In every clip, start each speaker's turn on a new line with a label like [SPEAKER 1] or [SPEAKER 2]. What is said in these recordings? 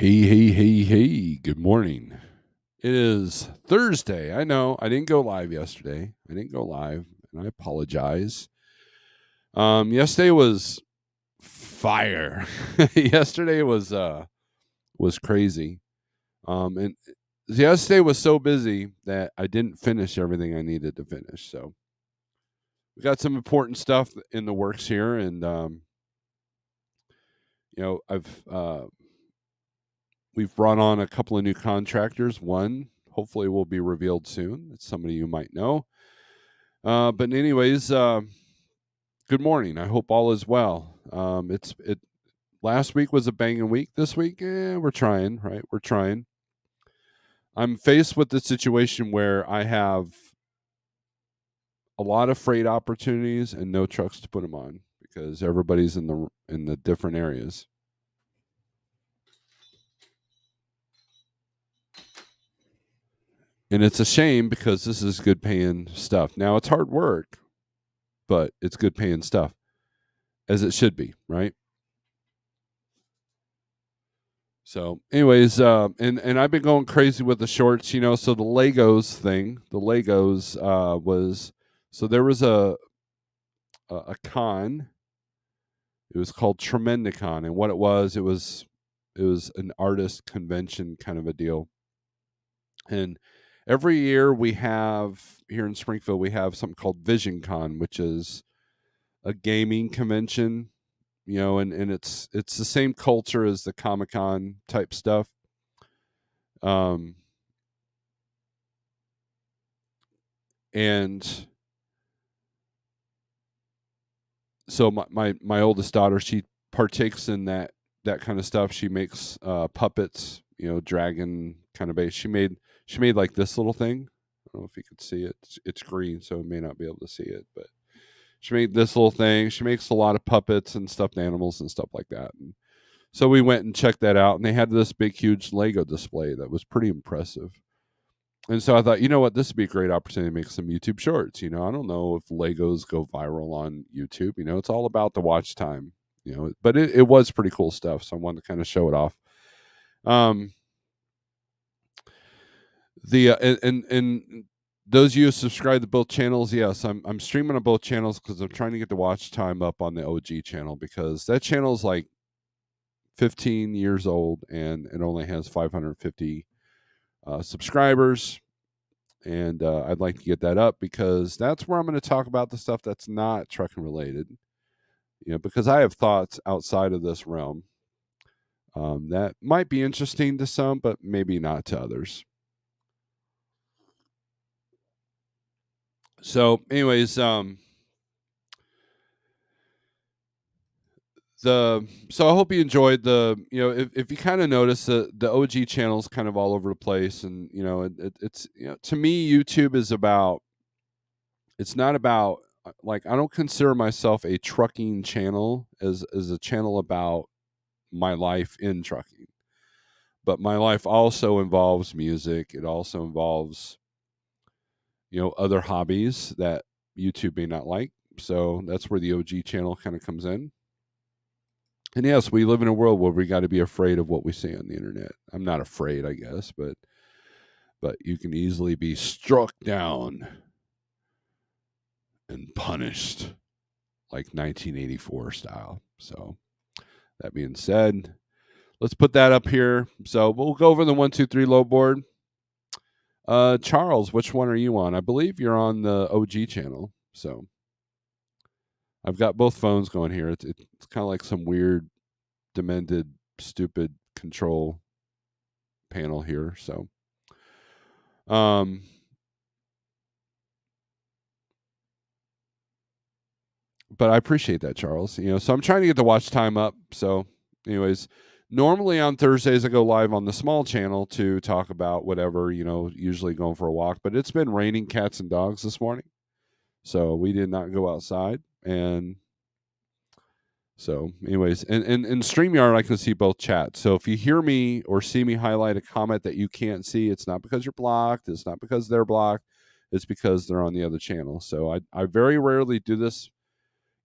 [SPEAKER 1] Hey, good morning. It is Thursday. I know I didn't go live yesterday. And I apologize. Yesterday was fire. Yesterday was crazy. And yesterday was so busy that I didn't finish everything I needed to finish. So we got some important stuff in the works here, and we've brought on a couple of new contractors. One hopefully will be revealed soon. It's somebody you might know. But anyways, good morning. I hope all is well. It last week was a banging week. This week, we're trying, right? We're trying. I'm faced with the situation where I have a lot of freight opportunities and no trucks to put them on because everybody's in the different areas. And it's a shame because this is good paying stuff. Now it's hard work, but it's good paying stuff, as it should be, right? So, anyways, and I've been going crazy with the shorts, So the Legos thing, was so there was a con. It was called Tremendicon, and what it was an artist convention kind of a deal. And every year we have here in Springfield we have something called Vision Con, which is a gaming convention, and it's the same culture as the Comic-Con type stuff. Um and so my oldest daughter, she partakes in that kind of stuff. She makes puppets, dragon kind of base. She made like this little thing. I don't know if you could see it. It's green, so you may not be able to see it, but she made this little thing. She makes a lot of puppets and stuffed animals and stuff like that. And so we went and checked that out, and they had this big, huge Lego display that was pretty impressive. And so I thought, you know what, this would be a great opportunity to make some YouTube shorts. I don't know if Legos go viral on YouTube. It's all about the watch time. But it was pretty cool stuff. So I wanted to kind of show it off. The and those of you who subscribe to both channels, yes, I'm streaming on both channels because I'm trying to get the watch time up on the OG channel because that channel is like 15 years old and it only has 550 subscribers. And I'd like to get that up because that's where I'm going to talk about the stuff that's not trucking related. Because I have thoughts outside of this realm that might be interesting to some, but maybe not to others. So, anyways, so I hope you enjoyed if you kind of notice the OG channel's kind of all over the place, and it's to me YouTube is about. It's not about like I don't consider myself a trucking channel as a channel about my life in trucking, but my life also involves music. It also involves other hobbies that YouTube may not like. So that's where the OG channel kind of comes in. And yes, we live in a world where we got to be afraid of what we see on the internet. I'm not afraid, I guess, but you can easily be struck down and punished like 1984 style. So that being said, let's put that up here. So we'll go over the 1, 2, 3 low board. Charles, which one are you on? I believe you're on the OG channel. So I've got both phones going here. It's kind of like some weird, demented, stupid control panel here. So, but I appreciate that, Charles. So I'm trying to get the watch time up. So, anyways, normally on Thursdays I go live on the small channel to talk about whatever, usually going for a walk. But it's been raining cats and dogs this morning, so we did not go outside. And so, anyways, and in StreamYard I can see both chats. So if you hear me or see me highlight a comment that you can't see, it's not because you're blocked. It's not because they're blocked. It's because they're on the other channel. So I very rarely do this.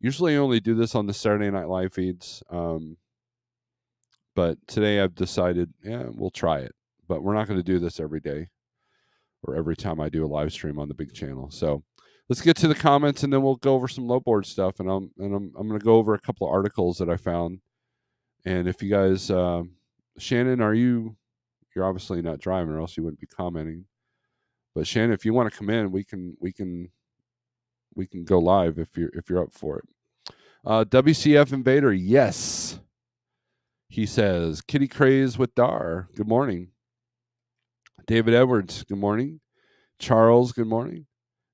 [SPEAKER 1] Usually I only do this on the Saturday Night Live feeds. But But today I've decided, yeah, we'll try it. But we're not going to do this every day or every time I do a live stream on the big channel. So let's get to the comments, and then we'll go over some low board stuff. And I'm going to go over a couple of articles that I found. And if you guys, Shannon, you're obviously not driving, or else you wouldn't be commenting. But Shannon, if you want to come in, we can go live if you're up for it. WCF Invader, yes. He says, Kitty Craze with Dar. Good morning. David Edwards, good morning. Charles, good morning.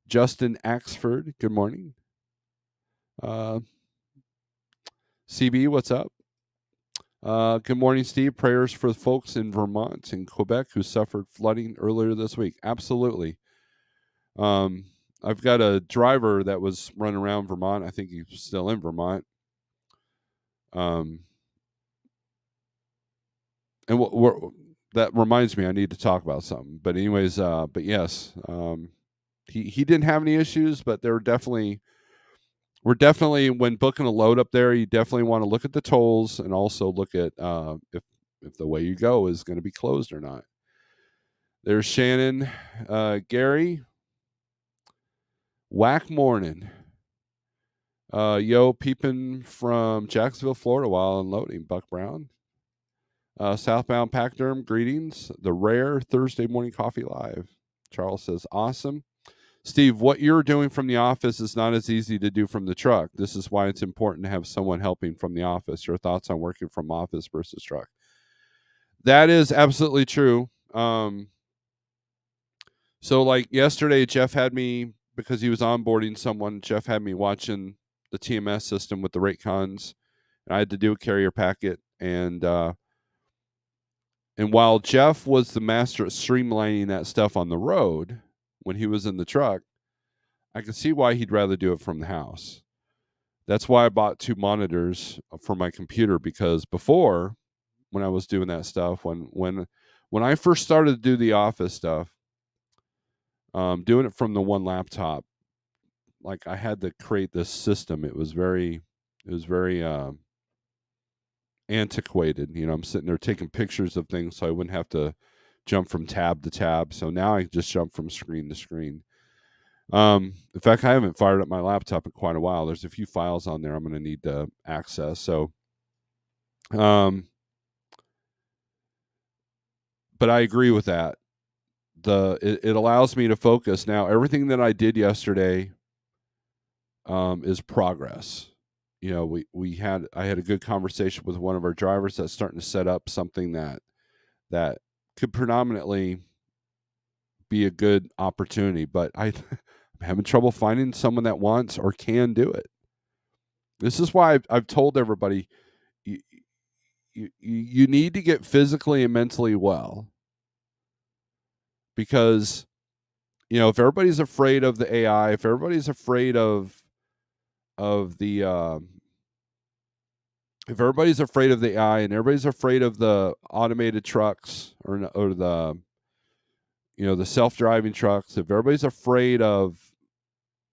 [SPEAKER 1] Justin Axford, good morning. CB, what's up? Good morning, Steve. Prayers for the folks in Vermont and Quebec who suffered flooding earlier this week. Absolutely. I've got a driver that was running around Vermont. I think he's still in Vermont. And that reminds me, I need to talk about something. But anyways, but yes, he didn't have any issues, but we're definitely when booking a load up there, you definitely want to look at the tolls and also look at if the way you go is going to be closed or not. There's Shannon, Gary, whack morning. Yo, peeping from Jacksonville, Florida while unloading. Buck Brown. Southbound Pachyderm, greetings. The rare Thursday morning coffee live. Charles says, awesome. Steve, what you're doing from the office is not as easy to do from the truck. This is why it's important to have someone helping from the office. Your thoughts on working from office versus truck? That is absolutely true. So like yesterday, Jeff had me, because he was onboarding someone, Jeff had me watching the TMS system with the rate cons. And I had to do a carrier packet. And while Jeff was the master at streamlining that stuff on the road when he was in the truck, I could see why he'd rather do it from the house. That's why I bought 2 monitors for my computer, because before, when I was doing that stuff, when I first started to do the office stuff, doing it from the one laptop, like I had to create this system. It was very antiquated. You know, I'm sitting there taking pictures of things so I wouldn't have to jump from tab to tab. So now I just jump from screen to screen. In fact, I haven't fired up my laptop in quite a while. There's a few files on there I'm going to need to access. So, but I agree with that. It allows me to focus. Now, everything that I did yesterday is progress. You know, I had a good conversation with one of our drivers that's starting to set up something that could predominantly be a good opportunity, but I'm having trouble finding someone that wants or can do it. This is why I've told everybody, you need to get physically and mentally well, because if everybody's afraid of the AI, if everybody's afraid of the if everybody's afraid of the AI and everybody's afraid of the automated trucks or the the self-driving trucks, if everybody's afraid of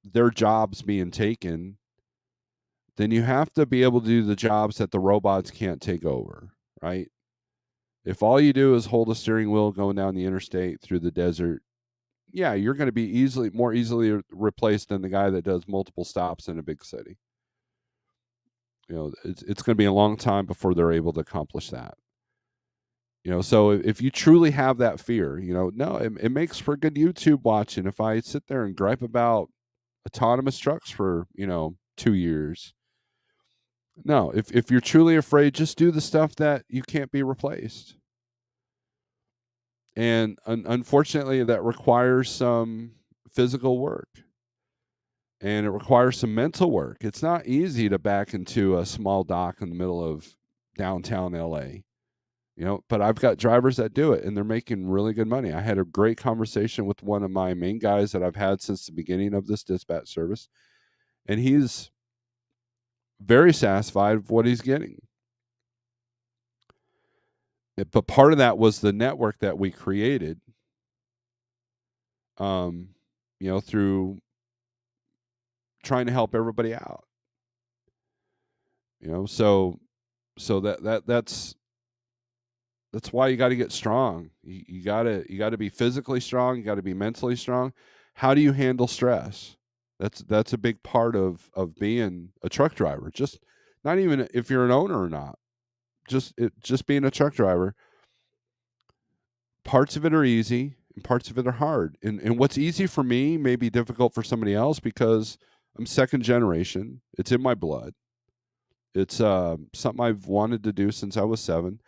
[SPEAKER 1] their jobs being taken, then you have to be able to do the jobs that the robots can't take over, right? If all you do is hold a steering wheel going down the interstate through the desert, yeah, you're going to be more easily replaced than the guy that does multiple stops in a big city. It's going to be a long time before they're able to accomplish that. So if you truly have that fear, no, it makes for good YouTube watching. If I sit there and gripe about autonomous trucks for 2 years, no, if you're truly afraid, just do the stuff that you can't be replaced. And unfortunately, that requires some physical work, and it requires some mental work. It's not easy to back into a small dock in the middle of downtown LA, but I've got drivers that do it, and they're making really good money. I had a great conversation with one of my main guys that I've had since the beginning of this dispatch service, and he's very satisfied with what he's getting. But part of that was the network that we created, through trying to help everybody out. So that's That's why you got to get strong. You got to be physically strong. You got to be mentally strong. How do you handle stress? That's a big part of being a truck driver. Just not even if you're an owner or not. Just being a truck driver. Parts of it are easy and parts of it are hard. And what's easy for me may be difficult for somebody else because I'm second generation. It's in my blood. It's something I've wanted to do since I was 7.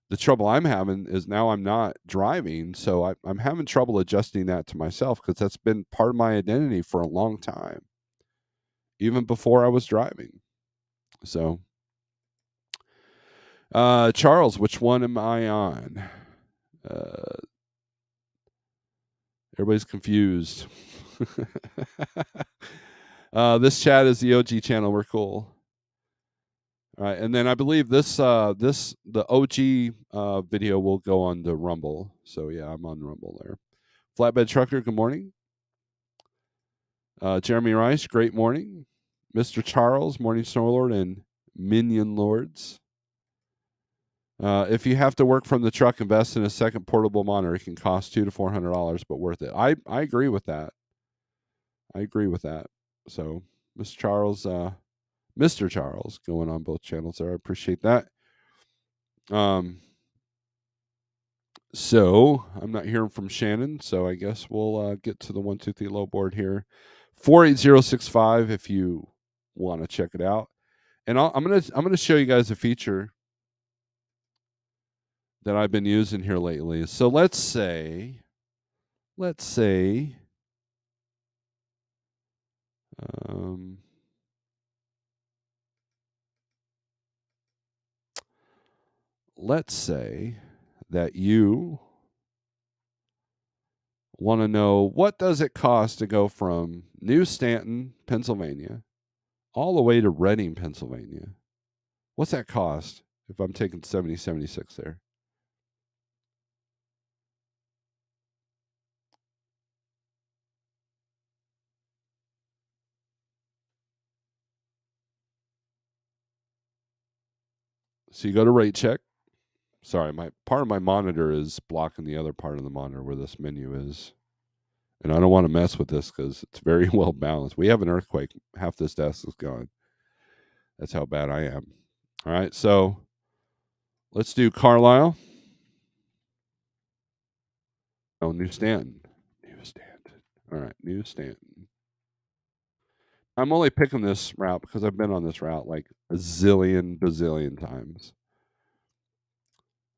[SPEAKER 1] The trouble I'm having is now I'm not driving, so I'm having trouble adjusting that to myself because that's been part of my identity for a long time, even before I was driving. So, Charles, which one am I on? Uh, Everybody's confused. This chat is the OG channel. We're cool. All right, and then I believe the OG video will go on the Rumble. So yeah, I'm on Rumble there. Flatbed Trucker, good morning. Jeremy Rice, great morning. Mr. Charles, morning Snorelord, and Minion Lords. If you have to work from the truck, invest in a second portable monitor. It can cost $200 to $400, but worth it. I agree with that. I agree with that. So, Mr. Charles, going on both channels there. I appreciate that. So I'm not hearing from Shannon, so I guess we'll get to the 123 low board here. 48065 if you want to check it out. And I'm gonna show you guys a feature that I've been using here lately. So let's say um, let's say that you want to know what does it cost to go from New Stanton, Pennsylvania, all the way to Reading, Pennsylvania. What's that cost if I'm taking 7076 there? So you go to rate check. Sorry, my part of my monitor is blocking the other part of the monitor where this menu is. And I don't want to mess with this because it's very well balanced. We have an earthquake. Half this desk is gone. That's how bad I am. All right, so let's do Carlisle. Oh, New Stanton. New Stanton. All right, New Stanton. I'm only picking this route because I've been on this route like a zillion, bazillion times.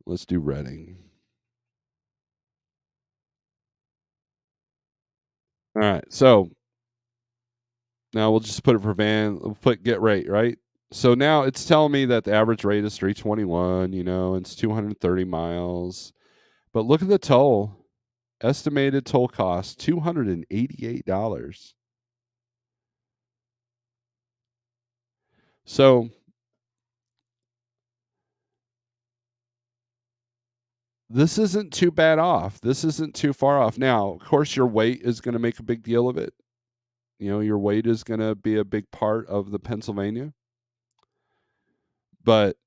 [SPEAKER 1] Let's do Reading. All right, so now we'll just put it for van. We'll put get rate, right? So now it's telling me that the average rate is 321, and it's 230 miles. But look at the toll. Estimated toll cost $288. So this isn't too bad off. This isn't too far off. Now, of course, your weight is going to make a big deal of it. Your weight is going to be a big part of the Pennsylvania. But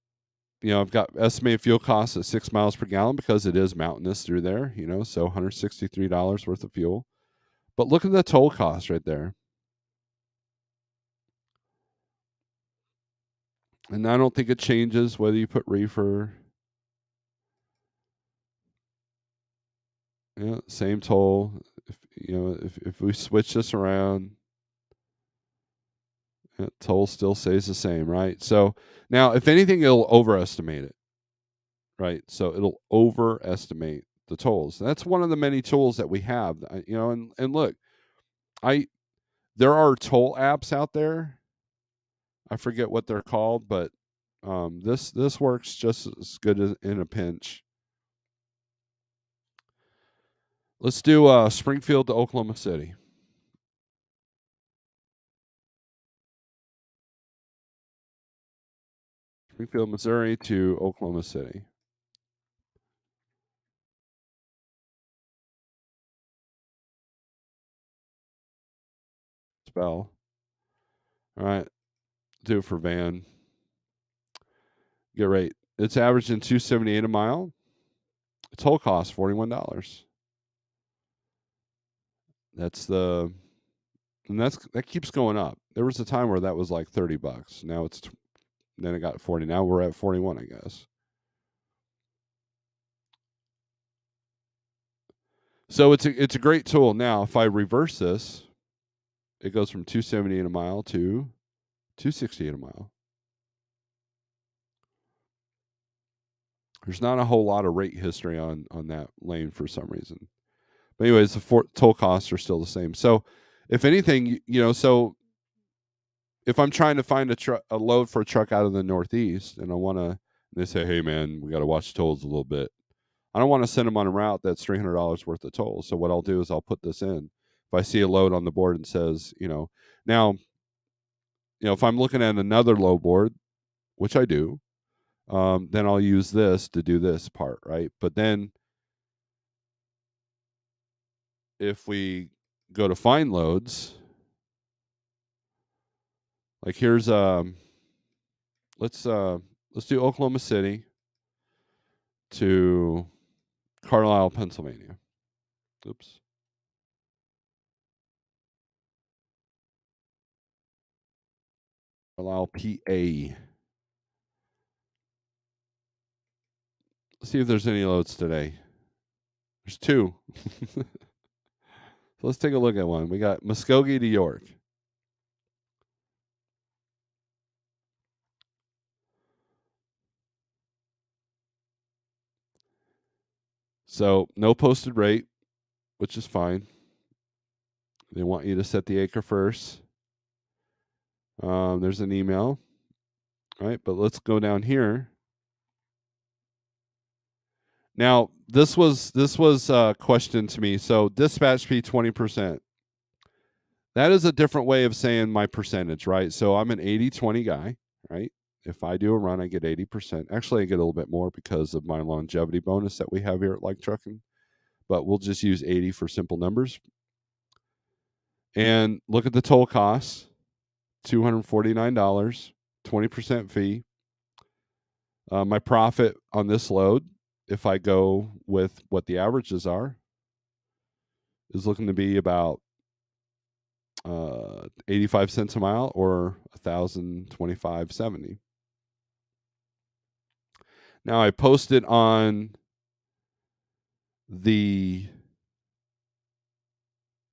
[SPEAKER 1] I've got estimated fuel costs at 6 miles per gallon because it is mountainous through there, so $163 worth of fuel. But look at the toll cost right there. And I don't think it changes whether you put reefer. Yeah, same toll. If we switch this around, toll still stays the same, right? So now, if anything, it'll overestimate it, right? So it'll overestimate the tolls. That's one of the many tools that we have, and look, I there are toll apps out there. I forget what they're called, but this works just as good as in a pinch. Let's do Springfield to Oklahoma City. Springfield, Missouri to Oklahoma City. Spell. All right. Do it for van. Get right. It's averaging 278 a mile. The toll cost $41. That's the and that keeps going up. There was a time where that was like $30. Now then it got 40. Now we're at 41, I guess. So it's a great tool. Now, if I reverse this, it goes from 278 a mile to 268 a mile. There's not a whole lot of rate history on that lane for some reason. But anyways, the toll costs are still the same. So, if anything, so if I'm trying to find a load for a truck out of the Northeast, and I want to, they say, hey man, we got to watch tolls a little bit. I don't want to send them on a route that's $300 worth of tolls. So what I'll do is I'll put this in. If I see a load on the board and says, now, if I'm looking at another load board, which I do, then I'll use this to do this part, right? But then if we go to find loads, like here's let's do Oklahoma City to Carlisle, Pennsylvania. Oops. Carlisle, PA. Let's see if there's any loads today. There's two. So let's take a look at one. We got Muskogee to York. So no posted rate, which is fine. They want you to set the acre first. There's an email. All right, but let's go down here. Now, this was a question to me. So dispatch fee 20%. That is a different way of saying my percentage, right? So I'm an 80-20 guy, right? If I do a run, I get 80%. Actually, I get a little bit more because of my longevity bonus that we have here at Like Trucking. But we'll just use 80 for simple numbers. And look at the toll costs, $249, 20% fee. My profit on this load, if I go with what the averages are, is looking to be about 85 cents a mile or 1,025.70. Now I posted on the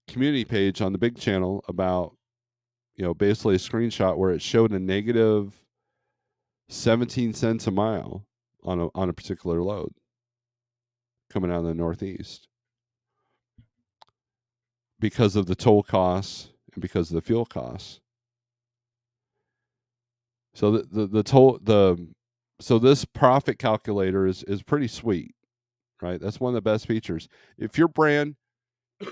[SPEAKER 1] community page on the big channel about basically a screenshot where it showed a negative 17 cents a mile on a particular load coming out of the Northeast because of the toll costs and because of the fuel costs. So so this profit calculator is pretty sweet, right? That's one of the best features. If you're brand new,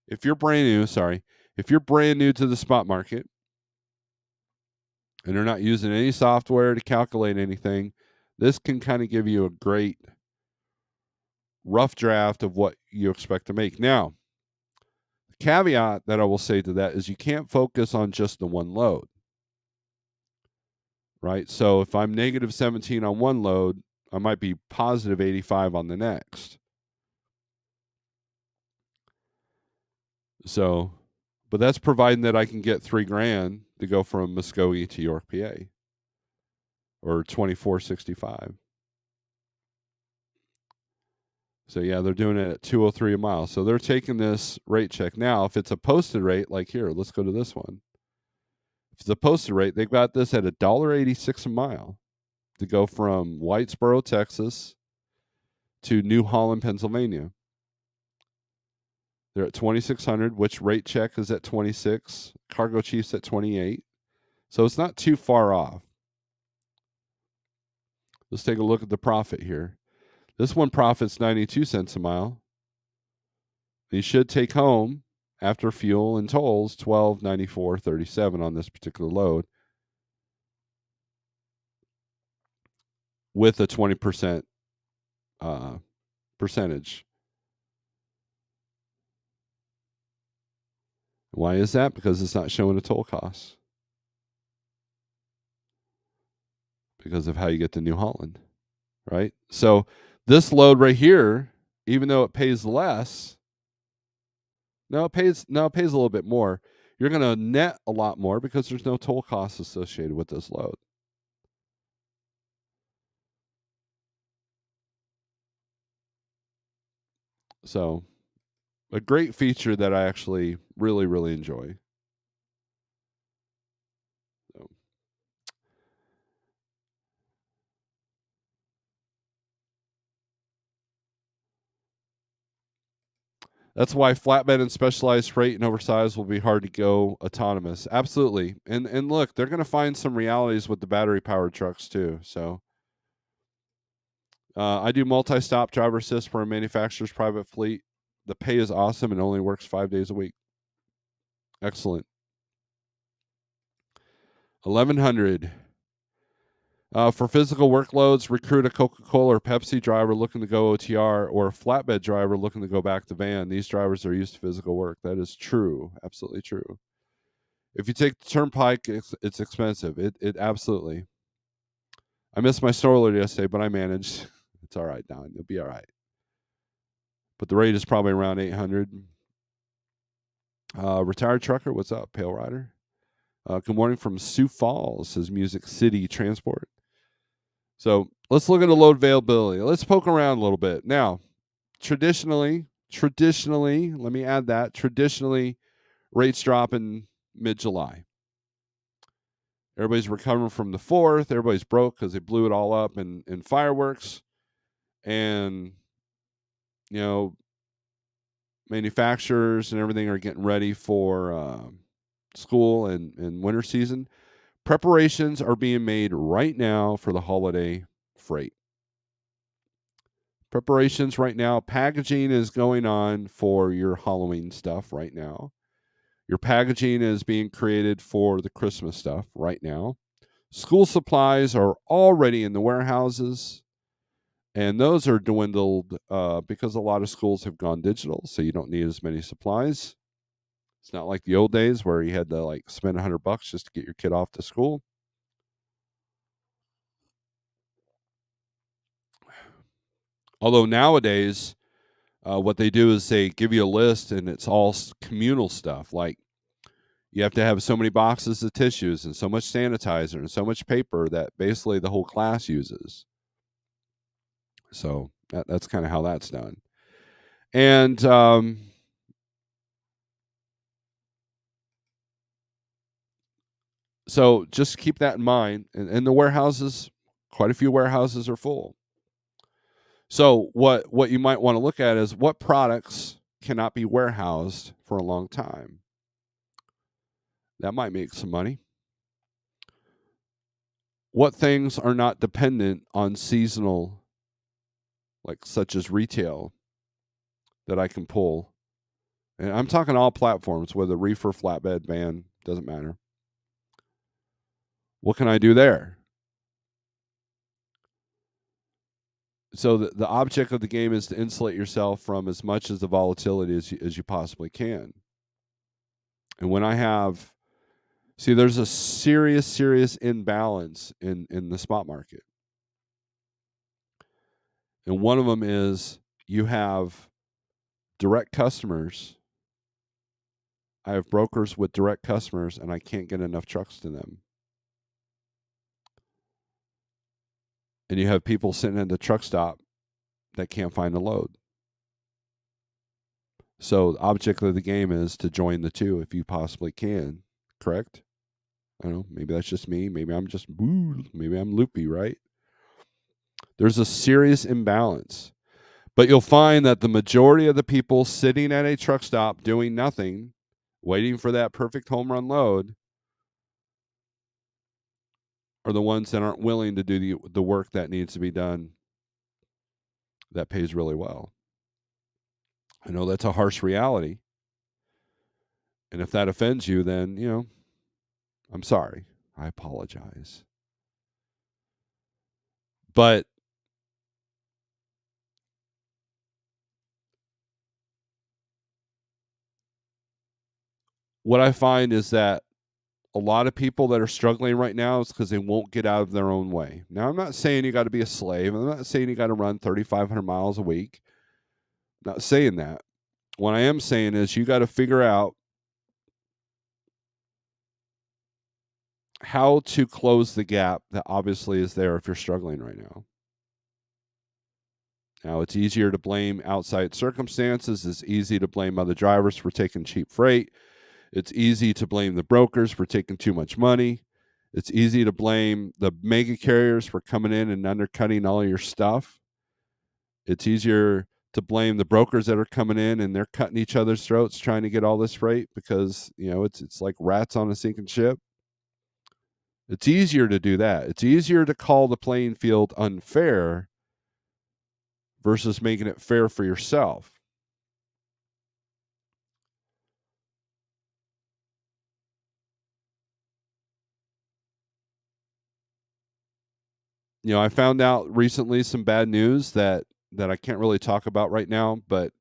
[SPEAKER 1] if you're brand new to the spot market and you're not using any software to calculate anything, this can kind of give you a great rough draft of what you expect to make. Now, the caveat that I will say to that is you can't focus on just the one load, right? So if I'm negative 17 on one load, I might be positive 85 on the next. So, but that's providing that I can get $3,000 to go from Muskogee to York, PA, or 2465. So yeah, they're doing it at 203 a mile. So they're taking this rate check. Now, if it's a posted rate, like here, let's go to this one. If it's a posted rate, they've got this at $1.86 a mile to go from Whitesboro, Texas to New Holland, Pennsylvania. They're at 2,600, which rate check is at 26. Cargo Chief's at 28. So it's not too far off. Let's take a look at the profit here. This one profits 92 cents a mile. You should take home after fuel and tolls $12.94.37 on this particular load with a 20% percentage. Why is that? Because it's not showing a toll cost. Because of how you get to New Holland, right? So This load right here, even though it pays less, it pays a little bit more. You're going to net a lot more because there's no toll costs associated with this load. So, a great feature that I actually really, really enjoy. So, that's why flatbed and specialized freight and oversized will be hard to go autonomous. Absolutely. And look, they're going to find some realities with the battery powered trucks too. So, I do multi-stop driver assist for a manufacturer's private fleet. The pay is awesome and only works 5 days a week. Excellent. 1100. For physical workloads, recruit a Coca-Cola or Pepsi driver looking to go OTR or a flatbed driver looking to go back to van. These drivers are used to physical work. That is true. Absolutely true. If you take the turnpike, it's expensive. It absolutely. I missed my Snorelord yesterday, but I managed. It's all right, Don. You'll be all right. But the rate is probably around 800. Retired trucker, what's up, Pale Rider? Good morning from Sioux Falls, says Music City Transport. So let's look at the load availability. Let's poke around a little bit. Now, traditionally, let me add that, traditionally, rates drop in mid-July. Everybody's recovering from the 4th. Everybody's broke because they blew it all up in fireworks. And, you know, manufacturers and everything are getting ready for school and winter season. Preparations are being made right now for the holiday freight. Preparations right now. Packaging is going on for your Halloween stuff right now. Your packaging is being created for the Christmas stuff right now. School supplies are already in the warehouses, and those are dwindled because a lot of schools have gone digital, so you don't need as many supplies. It's not like the old days where you had to like spend $100 just to get your kid off to school. Although nowadays, what they do is they give you a list, and it's all communal stuff. Like you have to have so many boxes of tissues and so much sanitizer and so much paper that basically the whole class uses. So that's kind of how that's done. And so just keep that in mind. And the warehouses, quite a few warehouses are full. So what you might want to look at is what products cannot be warehoused for a long time. That might make some money. What things are not dependent on seasonal, like such as retail, that I can pull? And I'm talking all platforms, whether reefer, flatbed, van, doesn't matter. What can I do there? So the object of the game is to insulate yourself from as much as the volatility as you possibly can. And when I have, see, there's a serious imbalance in the spot market. And one of them is you have direct customers. I have brokers with direct customers, and I can't get enough trucks to them. And you have people sitting at the truck stop that can't find a load. So the object of the game is to join the two if you possibly can. Correct? I don't know. Maybe that's just me. Maybe I'm loopy, right? There's a serious imbalance. But you'll find that the majority of the people sitting at a truck stop doing nothing, waiting for that perfect home run load, are the ones that aren't willing to do the work that needs to be done that pays really well. I know that's a harsh reality. And if that offends you, then, I'm sorry. I apologize. But what I find is that a lot of people that are struggling right now is because they won't get out of their own way. Now, I'm not saying you got to be a slave. I'm not saying you got to run 3,500 miles a week. I'm not saying that. What I am saying is you got to figure out how to close the gap that obviously is there if you're struggling right now. Now, it's easier to blame outside circumstances. It's easy to blame other drivers for taking cheap freight. It's easy to blame the brokers for taking too much money. It's easy to blame the mega carriers for coming in and undercutting all your stuff. It's easier to blame the brokers that are coming in and they're cutting each other's throats trying to get all this freight because, it's like rats on a sinking ship. It's easier to do that. It's easier to call the playing field unfair versus making it fair for yourself. I found out recently some bad news that I can't really talk about right now, but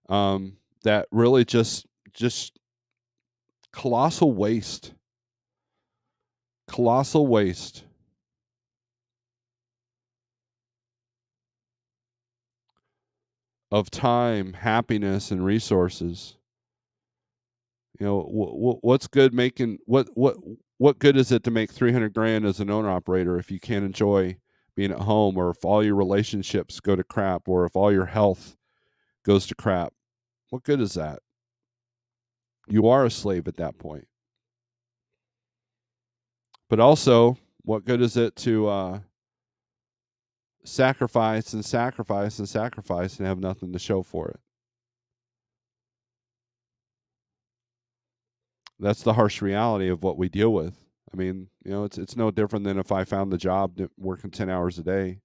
[SPEAKER 1] that really just colossal waste, colossal waste of time, happiness, and resources. What's good making what good is it to make 300 grand as an owner operator if you can't enjoy being at home, or if all your relationships go to crap, or if all your health goes to crap? What good is that? You are a slave at that point. But also, what good is it to sacrifice and sacrifice and sacrifice and have nothing to show for it? That's the harsh reality of what we deal with. I mean, it's no different than if I found the job working 10 hours a day.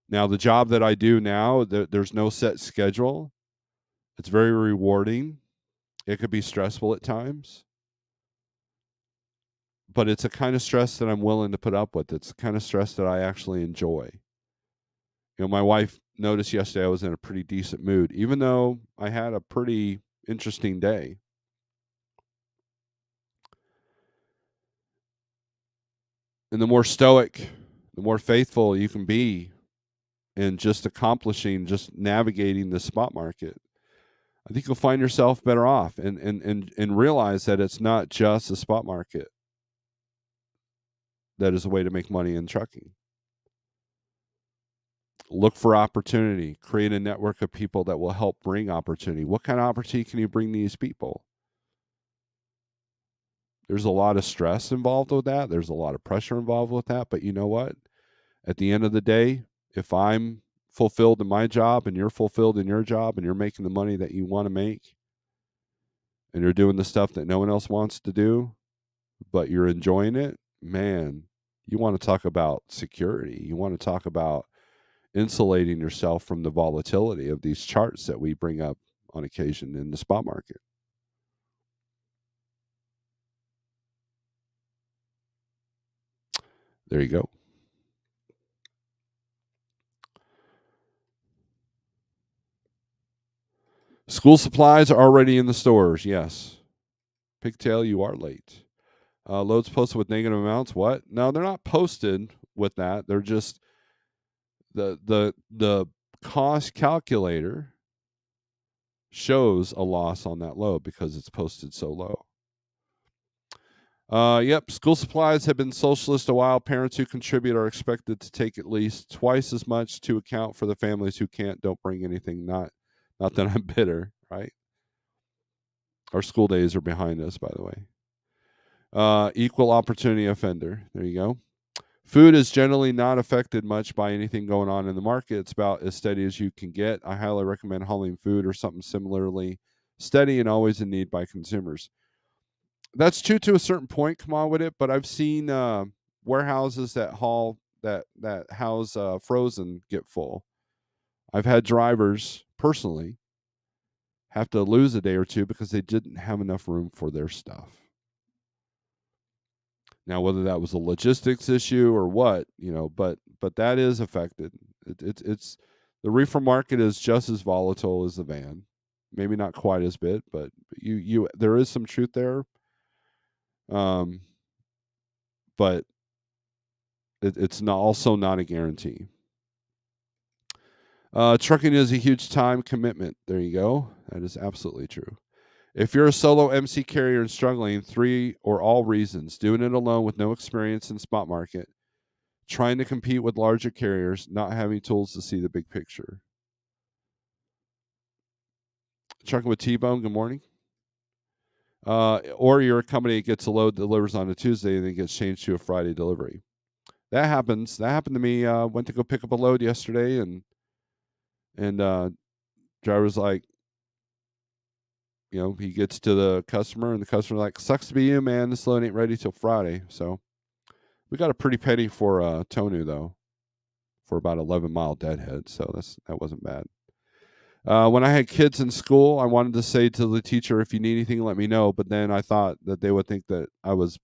[SPEAKER 1] Now, the job that I do now, there's no set schedule. It's very rewarding. It could be stressful at times, but it's a kind of stress that I'm willing to put up with. It's the kind of stress that I actually enjoy. My wife noticed yesterday I was in a pretty decent mood, even though I had a pretty interesting day. And the more stoic, the more faithful you can be in just navigating the spot market, I think you'll find yourself better off, and realize that it's not just the spot market that is a way to make money in trucking. Look for opportunity, create a network of people that will help bring opportunity. What kind of opportunity can you bring these people? There's a lot of stress involved with that. There's a lot of pressure involved with that. But you know what? At the end of the day, if I'm fulfilled in my job and you're fulfilled in your job and you're making the money that you want to make and you're doing the stuff that no one else wants to do, but you're enjoying it, man, you want to talk about security. You want to talk about insulating yourself from the volatility of these charts that we bring up on occasion in the spot market. There you go. School supplies are already in the stores. Yes. Pigtail, you are late. Loads posted with negative amounts. What? No, they're not posted with that. They're just the cost calculator shows a loss on that load because it's posted so low. Yep, school supplies have been socialist a while. Parents who contribute are expected to take at least twice as much to account for the families who can't. Don't bring anything. Not that I'm bitter, right? Our school days are behind us, by the way. Equal opportunity offender. There you go. Food is generally not affected much by anything going on in the market. It's about as steady as you can get. I highly recommend hauling food or something similarly steady and always in need by consumers. That's true to a certain point. Come on with it, but I've seen warehouses that house frozen get full. I've had drivers personally have to lose a day or two because they didn't have enough room for their stuff. Now, whether that was a logistics issue or what, but that is affected. It's the reefer market is just as volatile as the van, maybe not quite as bit, but you there is some truth there. Um, but it's not also not a guarantee. Trucking is a huge time commitment. There you go. That is absolutely true. If you're a solo MC carrier and struggling, 3 or all reasons: doing it alone with no experience in spot market, trying to compete with larger carriers, not having tools to see the big picture. Trucking with T-Bone, good morning. Or your company gets a load, delivers on a Tuesday, and then gets changed to a Friday delivery. That happens. That happened to me. Went to go pick up a load yesterday, and driver's like, he gets to the customer, and the customer like, sucks to be you, man. This load ain't ready till Friday. So we got a pretty penny for Tonu though, for about 11-mile deadhead. So that wasn't bad. When I had kids in school, I wanted to say to the teacher, if you need anything, let me know. But then I thought that they would think that I was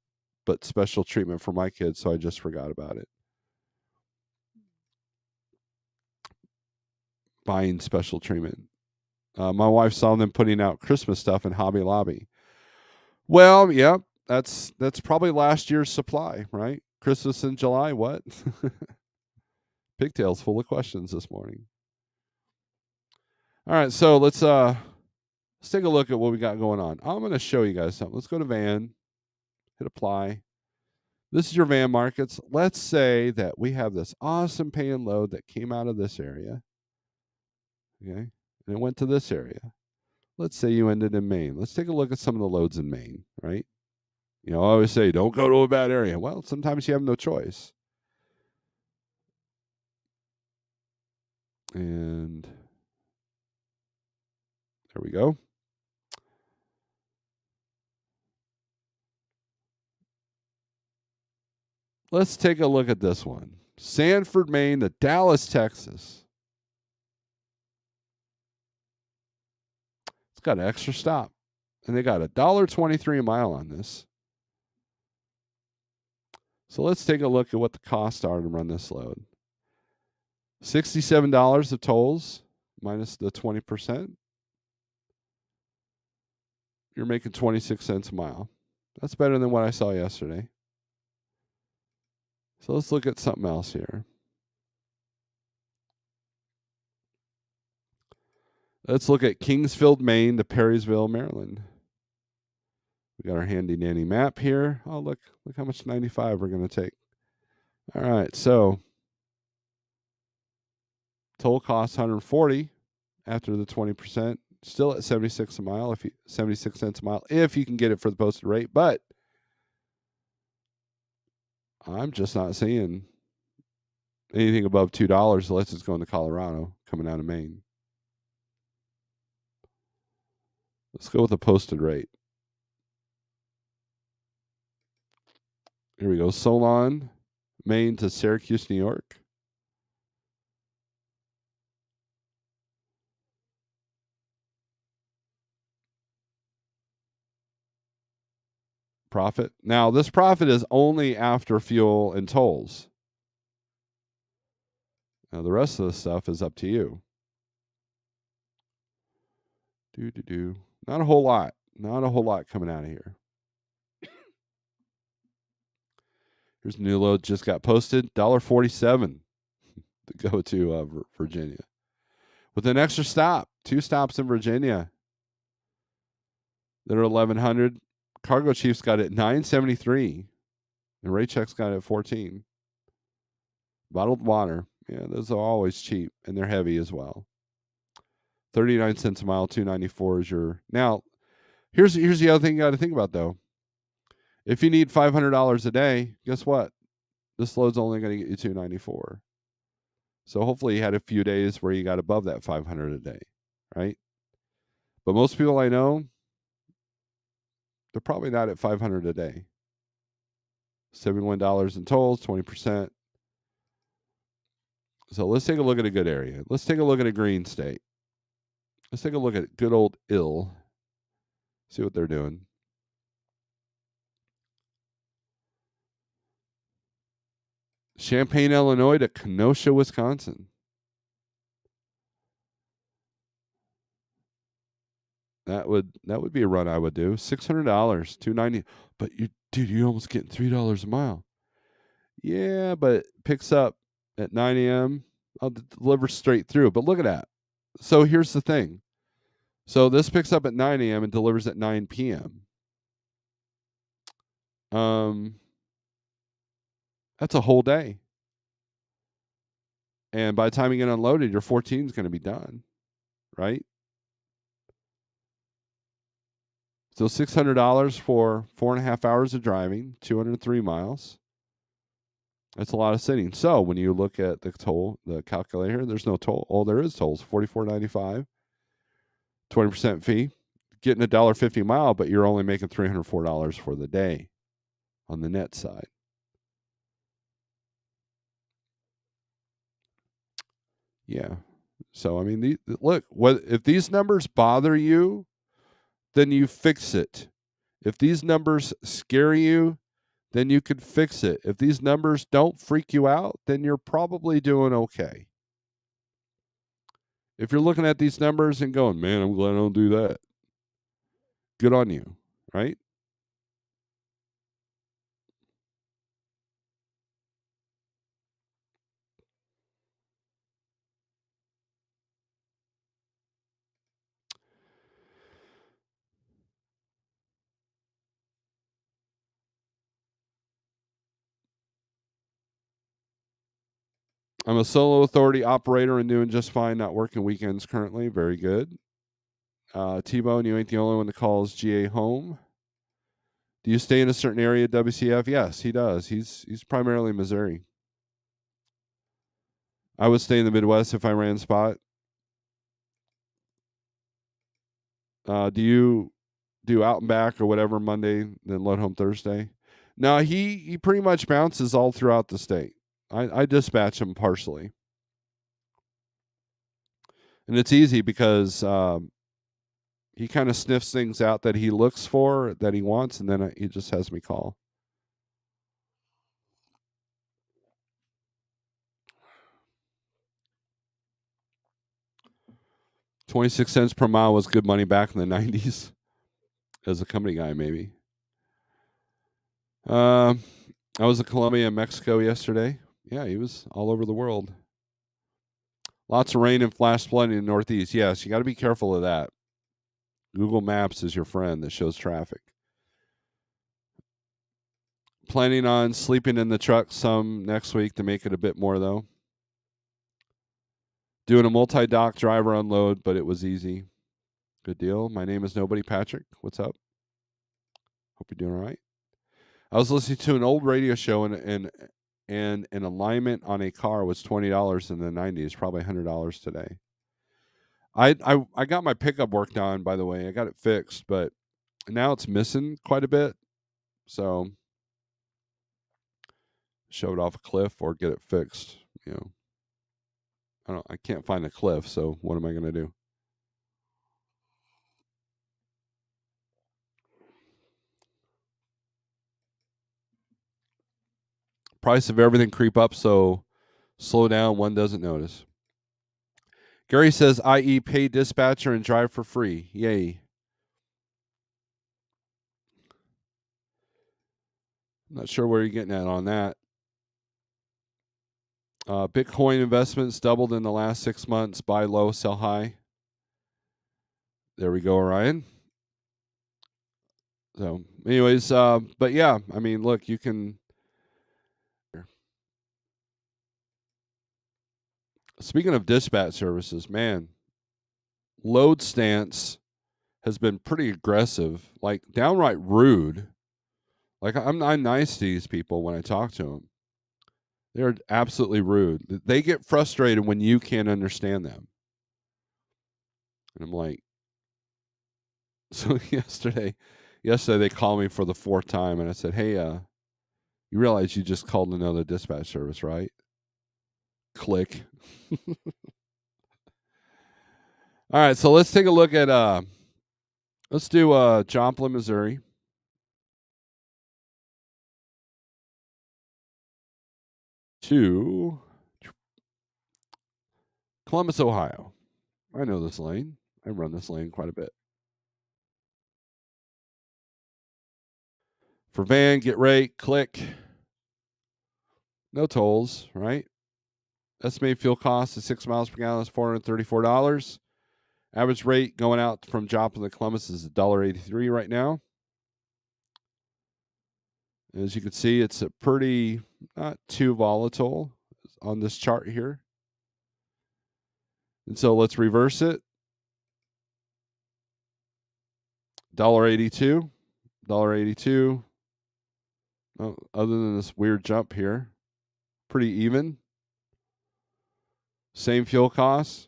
[SPEAKER 1] but special treatment for my kids, so I just forgot about it. Buying special treatment. My wife saw them putting out Christmas stuff in Hobby Lobby. Well, yeah, that's probably last year's supply, right? Christmas in July, what? Pigtails full of questions this morning. All right, so let's take a look at what we got going on. I'm going to show you guys something. Let's go to van, hit apply. This is your van markets. Let's say that we have this awesome pay and load that came out of this area, okay, and it went to this area. Let's say you ended in Maine. Let's take a look at some of the loads in Maine, right? I always say, don't go to a bad area. Well, sometimes you have no choice. And there we go. Let's take a look at this one. Sanford, Maine to Dallas, Texas. It's got an extra stop. And they got $1.23 a mile on this. So let's take a look at what the costs are to run this load. $67 of tolls minus the 20%. You're making 26 cents a mile. That's better than what I saw yesterday. So let's look at something else here. Let's look at Kingsfield, Maine to Perrysville, Maryland. We got our handy dandy map here. Oh, look how much 95 we're going to take. All right, so toll costs 140 after the 20%. Still at 76 cents a mile if you can get it for the posted rate, but I'm just not seeing anything above $2 unless it's going to Colorado coming out of Maine. Let's go with the posted rate. Here we go. Solon, Maine to Syracuse, New York. Profit. Now, this profit is only after fuel and tolls. Now, the rest of the stuff is up to you. Not a whole lot. Not a whole lot coming out of here. Here's a new load just got posted. $1.47 to go to Virginia. With an extra stop. 2 stops in Virginia that are 1,100. Cargo Chief's got it $9.73. And Raycheck's got it at 14. Bottled water. Yeah, those are always cheap. And they're heavy as well. 39 cents a mile, $2.94 is your. Now, here's the other thing you got to think about, though. If you need $500 a day, guess what? This load's only going to get you $2.94. So hopefully you had a few days where you got above that $500 a day, right? But most people I know, they're probably not at $500 a day. $71 in tolls, 20%. So let's take a look at a good area. Let's take a look at a green state. Let's take a look at good old Ill. See what they're doing. Champaign, Illinois to Kenosha, Wisconsin. That would be a run I would do. $600, 290. But you almost getting $3 a mile. Yeah, but it picks up at 9 a.m. I'll deliver straight through. But look at that. So here's the thing. So this picks up at 9 a.m. and delivers at 9 p.m. That's a whole day. And by the time you get unloaded, your 14 is going to be done, right? So $600 for 4.5 hours of driving, 203 miles. That's a lot of sitting. So when you look at the toll, the calculator, there's no toll. Oh, there is tolls. $44.95, 20% fee, getting $1.50 a mile, but you're only making $304 for the day on the net side. Yeah. So I mean, look, if these numbers bother you, then you fix it. If these numbers scare you, then you could fix it. If these numbers don't freak you out, then you're probably doing okay. If you're looking at these numbers and going, man, I'm glad I don't do that, good on you, right? I'm a solo authority operator and doing just fine, not working weekends currently. Very good. T-Bone, you ain't the only one that calls GA home. Do you stay in a certain area, WCF? Yes, he does. He's primarily Missouri. I would stay in the Midwest if I ran spot. Do you do out and back or whatever Monday, then load home Thursday? No, he pretty much bounces all throughout the state. I dispatch him partially, and it's easy because he kind of sniffs things out that he looks for that he wants, and then he just has me call. 26 cents per mile was good money back in the 90s as a company guy, maybe. I was in Colombia and Mexico yesterday. Yeah, he was all over the world. Lots of rain and flash flooding in the Northeast. Yes, you got to be careful of that. Google Maps is your friend that shows traffic. Planning on sleeping in the truck some next week to make it a bit more, though. Doing a multi dock driver unload, but it was easy. Good deal. My name is Nobody Patrick. What's up? Hope you're doing all right. I was listening to an old radio show, and an alignment on a car was $20 in the 90s, probably $100 today. I got my pickup worked on, by the way. I got it fixed, but now it's missing quite a bit. So shove it off a cliff or get it fixed. You know, I can't find a cliff, so what am I going to do? Price of everything creep up, so slow down. One doesn't notice. Gary says, i.e., pay dispatcher and drive for free. Yay. Not sure where you're getting at on that. Bitcoin investments doubled in the last 6 months. Buy low, sell high. There we go, Ryan. So, anyways, but yeah, I mean, look, you can. Speaking of dispatch services, man, load stance has been pretty aggressive, like downright rude. Like I'm nice to these people when I talk to them. They're absolutely rude. They get frustrated when you can't understand them. And I'm like, so yesterday they called me for the fourth time, and I said, "Hey, you realize you just called another dispatch service, right?" Click. All right, so let's take a look at let's do Joplin, Missouri, to Columbus, Ohio. I know this lane. I run this lane quite a bit. For van, get rate, click. No tolls, right? Estimated fuel cost is 6 miles per gallon is $434. Average rate going out from Joplin to Columbus is $1.83 right now. As you can see, it's a pretty not too volatile on this chart here. And so let's reverse it. $1.82. $1.82. Oh, other than this weird jump here, pretty even. Same fuel costs.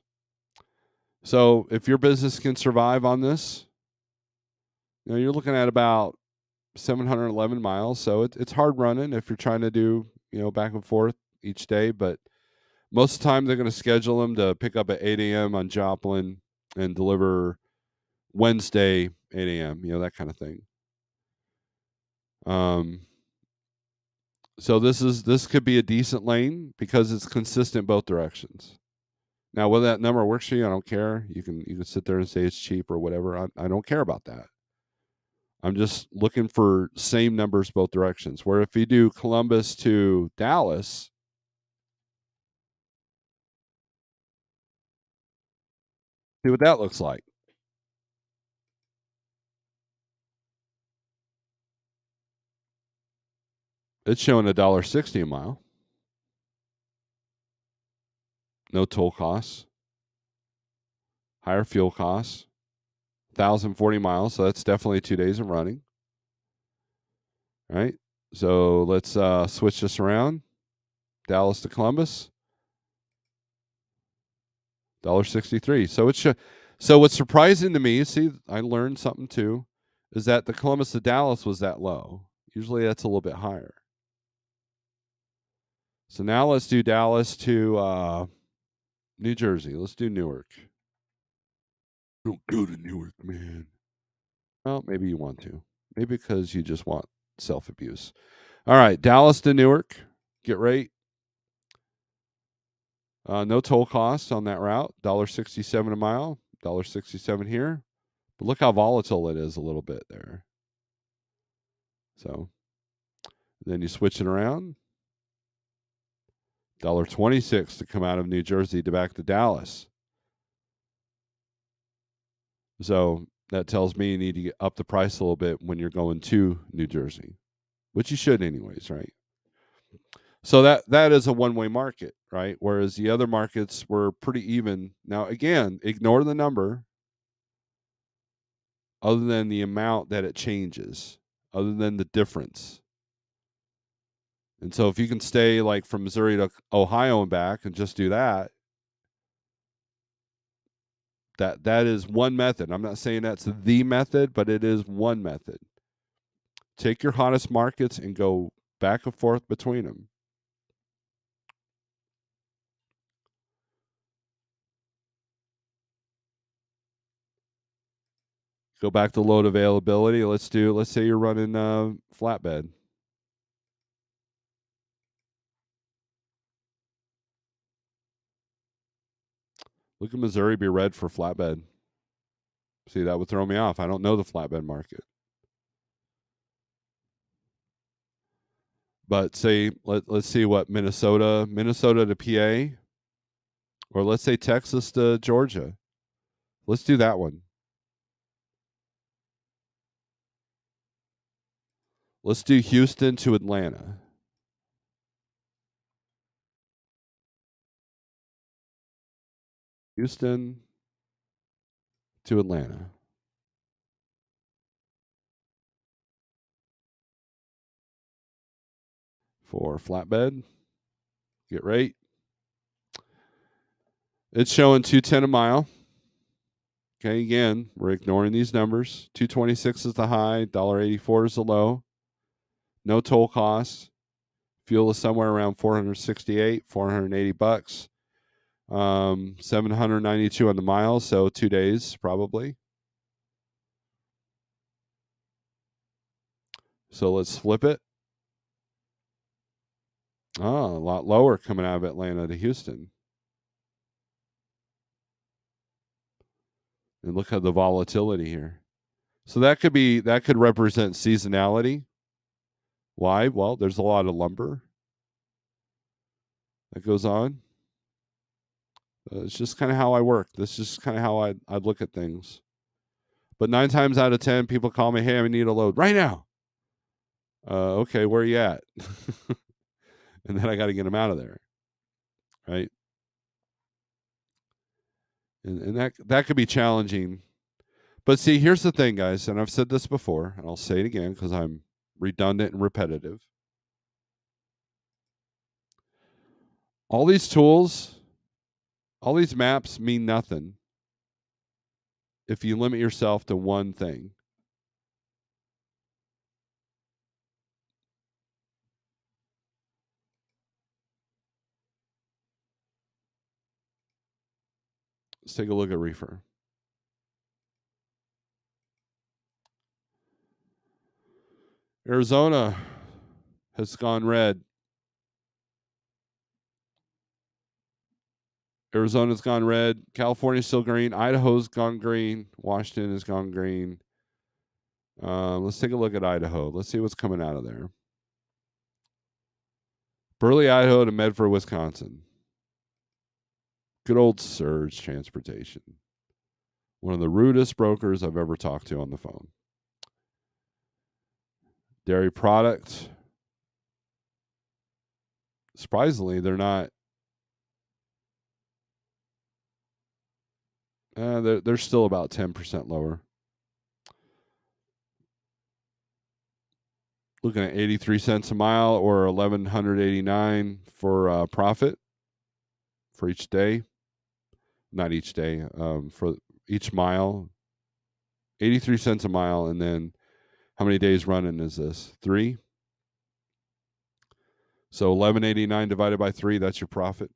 [SPEAKER 1] So if your business can survive on this, you're looking at about 711 miles. So it's hard running if you're trying to do, back and forth each day. But most of the time they're going to schedule them to pick up at 8 a.m. on Joplin and deliver Wednesday, 8 a.m., that kind of thing. So this could be a decent lane because it's consistent both directions. Now, whether that number works for you, I don't care. You can sit there and say it's cheap or whatever. I don't care about that. I'm just looking for same numbers both directions. Where if you do Columbus to Dallas, see what that looks like. It's showing $1.60 a mile. No toll costs. Higher fuel costs. 1,040 miles, so that's definitely 2 days of running. All right. So let's switch this around. Dallas to Columbus. $1.63. So what's surprising to me, see, I learned something too, is that the Columbus to Dallas was that low. Usually that's a little bit higher. So now let's do Dallas to New Jersey. Let's do Newark. Don't go to Newark, man. Well, maybe you want to. Maybe because you just want self abuse. All right, Dallas to Newark. Get rate. No toll cost on that route. $1.67 a mile. $1.67 here. But look how volatile it is a little bit there. So then you switch it around. $1.26 to come out of New Jersey to back to Dallas. So that tells me you need to get up the price a little bit when you're going to New Jersey, which you should anyways, right? So that is a one-way market, right? Whereas the other markets were pretty even. Now again, ignore the number other than the amount that it changes, other than the difference. And so if you can stay like from Missouri to Ohio and back and just do that, that is one method. I'm not saying that's the method, but it is one method. Take your hottest markets and go back and forth between them. Go back to load availability. Let's say you're running flatbed. Look at Missouri be red for flatbed. See, that would throw me off. I don't know the flatbed market. But say let's see what Minnesota to PA, or let's say Texas to Georgia. Let's do that one. Let's do Houston to Atlanta. Houston to Atlanta. For flatbed. Get rate. It's showing 210 a mile. Okay, again, we're ignoring these numbers. 226 is the high, $1.84 is the low. No toll costs. Fuel is somewhere around 468, 480 bucks. 792 on the mile, so 2 days probably. So let's flip it. Oh, a lot lower coming out of Atlanta to Houston. And look at the volatility here. So that could represent seasonality. Why? Well, there's a lot of lumber that goes on. It's just kind of how I work. This is just kind of how I look at things. But 9 times out of 10, people call me, "Hey, I need a load right now." Okay, where are you at? And then I got to get them out of there, right? And that could be challenging. But see, here's the thing, guys, and I've said this before, and I'll say it again because I'm redundant and repetitive. All these tools, all these maps mean nothing if you limit yourself to one thing. Let's take a look at reefer. Arizona has gone red. Arizona's gone red. California's still green. Idaho's gone green. Washington has gone green. Let's take a look at Idaho. Let's see what's coming out of there. Burley, Idaho to Medford, Wisconsin. Good old Surge Transportation. One of the rudest brokers I've ever talked to on the phone. Dairy product. Surprisingly, they're not. They're still about 10% lower. Looking at 83 cents a mile or 1189 for profit for each day. Not each day, for each mile. 83 cents a mile, and then how many days running is this? 3. So 1189 divided by 3, that's your profit.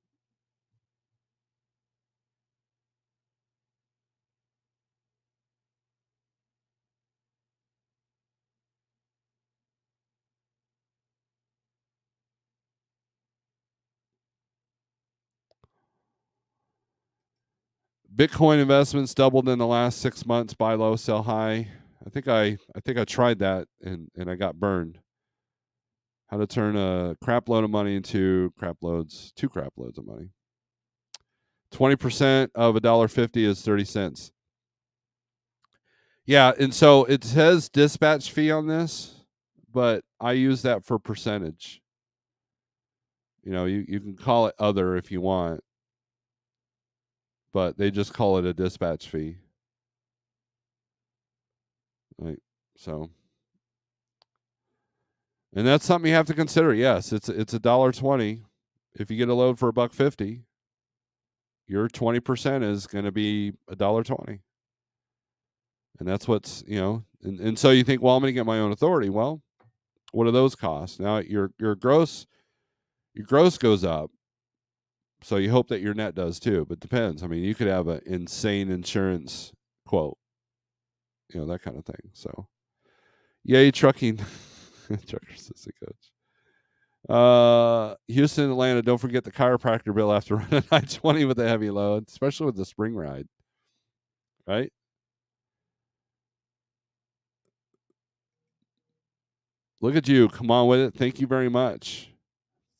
[SPEAKER 1] Bitcoin investments doubled in the last 6 months. Buy low, sell high. I think I tried that and I got burned. How to turn a crap load of money into two crap loads of money. 20% of $1.50 is 30 cents. Yeah, and so it says dispatch fee on this, but I use that for percentage. You can call it other if you want, but they just call it a dispatch fee. Right. So, and that's something you have to consider. Yes, it's $1.20. If you get a load for $1.50, your 20% is going to be $1.20. And that's and so you think, well, I'm going to get my own authority. Well, what do those cost? Now your gross goes up, so you hope that your net does too. But depends. I mean, you could have an insane insurance quote, that kind of thing. So, yay, trucking, trucker assistant coach. Houston, Atlanta. Don't forget the chiropractor bill after running I-20 with a heavy load, especially with the spring ride. Right? Look at you. Come on with it. Thank you very much.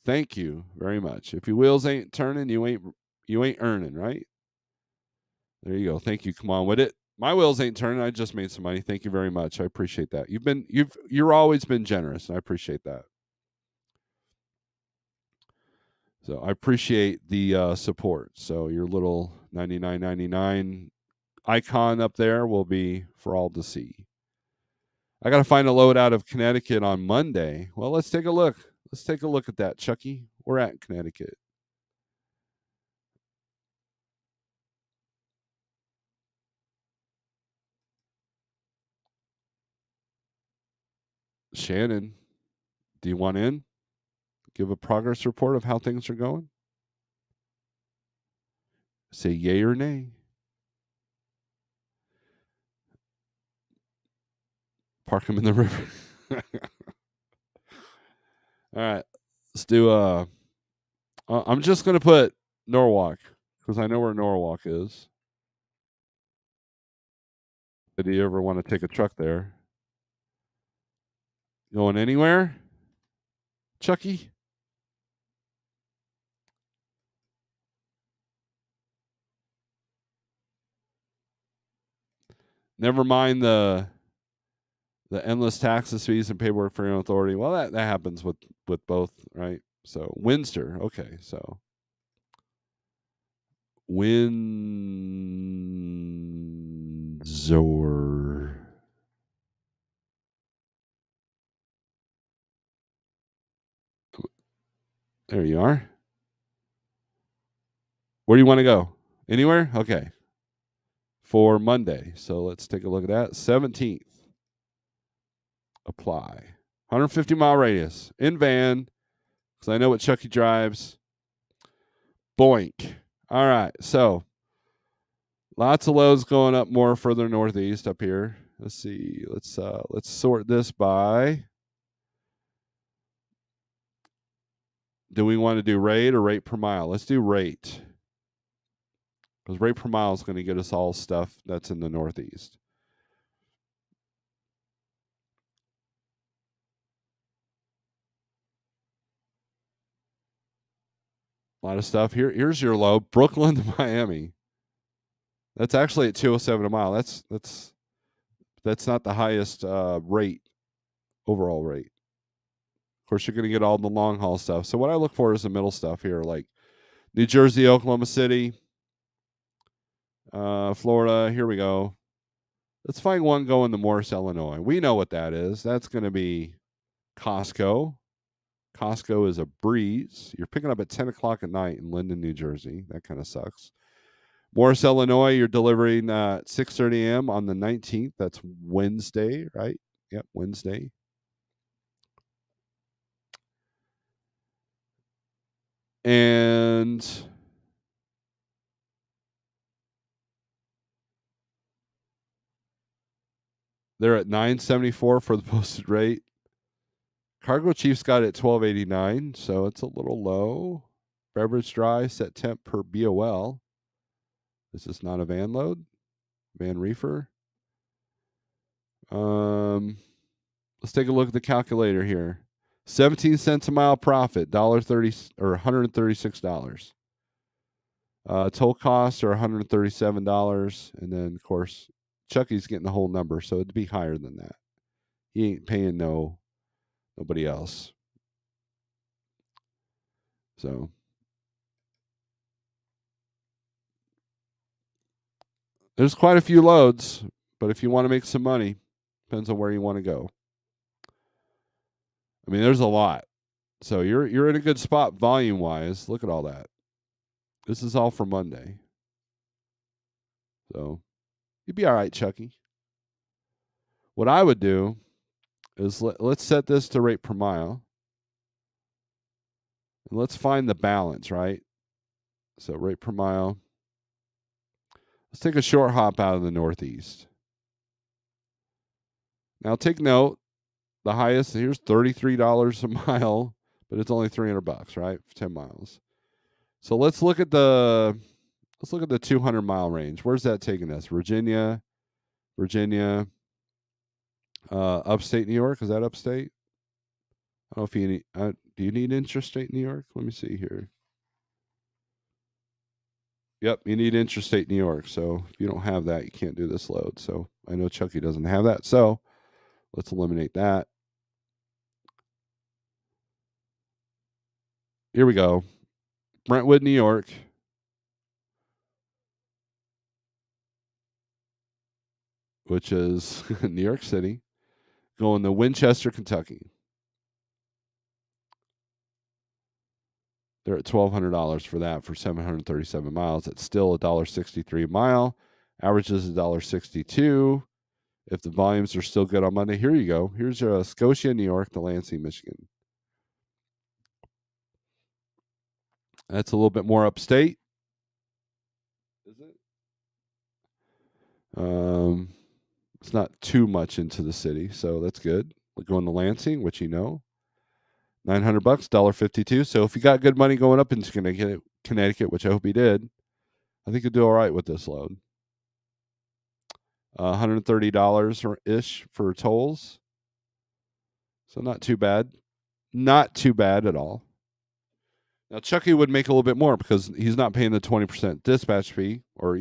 [SPEAKER 1] Thank you very much. If your wheels ain't turning, you ain't earning, right? There you go. Thank you. Come on with it. My wheels ain't turning. I just made some money. Thank you very much. I appreciate that. You're always been generous, and I appreciate that. So I appreciate the support. So your little 99.99 icon up there will be for all to see. I got to find a load out of Connecticut on Monday. Well, let's take a look. Let's take a look at that, Chucky. We're at Connecticut. Shannon, do you want in? Give a progress report of how things are going? Say yay or nay. Park them in the river. All right. Let's do I'm just going to put Norwalk because I know where Norwalk is. Do you ever want to take a truck there? Going anywhere? Chucky? Never mind the endless taxes, fees, and paperwork for your own authority. Well, that happens with both, right? So Windsor, okay. So Windsor. There you are. Where do you want to go? Anywhere? Okay. For Monday. So let's take a look at that. 17th. Apply. 150-mile radius. In van. Because I know what Chucky drives. Boink. All right. So lots of lows going up more further northeast up here. Let's see. Let's sort this by. Do we want to do rate or rate per mile? Let's do rate. Because rate per mile is going to get us all stuff that's in the northeast. A lot of stuff here. Here's your low, Brooklyn to Miami. That's actually at 207 a mile. That's not the highest rate, overall rate. Of course, you're going to get all the long haul stuff. So what I look for is the middle stuff here, like New Jersey, Oklahoma City, Florida. Here we go. Let's find one going to Morris, Illinois. We know what that is. That's going to be Costco. Costco is a breeze. You're picking up at 10 o'clock at night in Linden, New Jersey. That kind of sucks. Morris, Illinois, you're delivering at 6:30 a.m. on the 19th. That's Wednesday, right? Yep, Wednesday. And they're at 974 for the posted rate. Cargo Chief's got it at 1289, so it's a little low. Beverage dry, set temp per BOL. This is not a van load, van reefer. Let's take a look at the calculator here. 17 cents a mile profit, $1.30 or $136. Toll costs are $137, and then of course Chucky's getting the whole number, so it'd be higher than that. He ain't paying nobody else. So there's quite a few loads, but if you want to make some money, depends on where you want to go. I mean, there's a lot. So you're in a good spot volume wise. Look at all that. This is all for Monday. So you'd be all right, Chucky. What I would do is let's set this to rate per mile. And let's find the balance, right? So rate per mile. Let's take a short hop out of the Northeast. Now take note, the highest here's $33 a mile, but it's only $300, right? For 10 miles. So let's look at the 200-mile range. Where's that taking us? Virginia, upstate New York. Is that upstate? I don't know if you need. Do you need intrastate New York? Let me see here. Yep, you need intrastate New York. So if you don't have that, you can't do this load. So I know Chucky doesn't have that. So let's eliminate that. Here we go. Brentwood, New York. Which is New York City. Going to Winchester, Kentucky. They're at $1,200 for that for 737 miles. It's still $1.63 a mile. Average is $1.62. If the volumes are still good on Monday, here you go. Here's Scotia, New York to Lansing, Michigan. That's a little bit more upstate. Is it? It's not too much into the city, so that's good. We're going to Lansing, which you know. $900, $1.52. So if you got good money going up into Connecticut, which I hope you did, I think you'll do all right with this load. $130 ish for tolls, so not too bad. not too bad at all. Now Chucky would make a little bit more because he's not paying the 20% dispatch fee or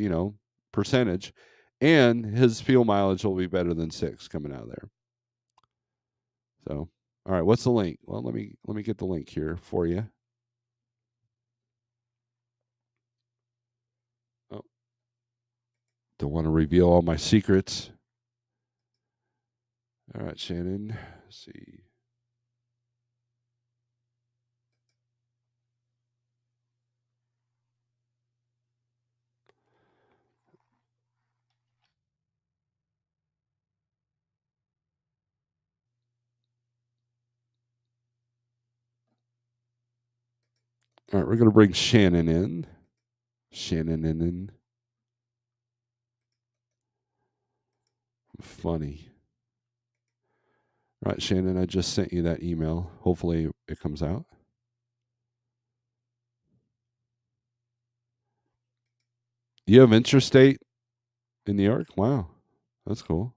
[SPEAKER 1] percentage, and his fuel mileage will be better than 6 coming out of there. So, all right, what's the link? Well, let me get the link here for you. Oh, don't want to reveal all my secrets. All right, Shannon. Let's see. All right, we're going to bring Shannon in. Shannon in. Funny. All right, Shannon, I just sent you that email. Hopefully it comes out. You have interstate in New York? Wow. That's cool.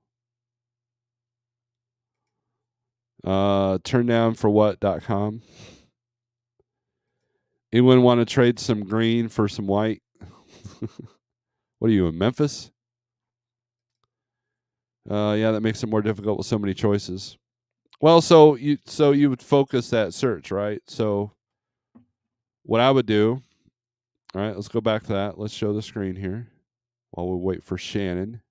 [SPEAKER 1] Turndownforwhat.com. Anyone want to trade some green for some white? What are you in Memphis? Yeah, that makes it more difficult with so many choices. Well, so you would focus that search, right? So what I would do, all right, let's go back to that. Let's show the screen here while we wait for Shannon.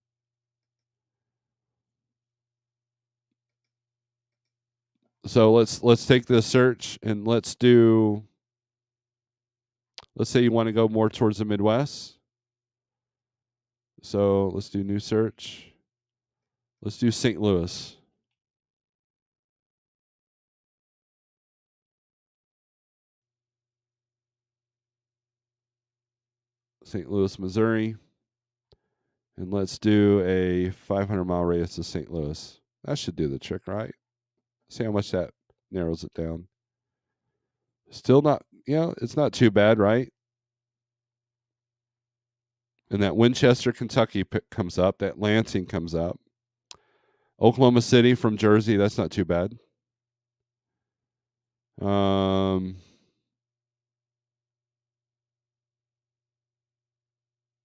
[SPEAKER 1] So let's take this search and let's say you want to go more towards the Midwest. So let's do new search. Let's do St. Louis. St. Louis, Missouri. And let's do a 500-mile radius of St. Louis. That should do the trick, right? See how much that narrows it down. Still not, it's not too bad, right? And that Winchester, Kentucky comes up. That Lansing comes up. Oklahoma City from Jersey, that's not too bad.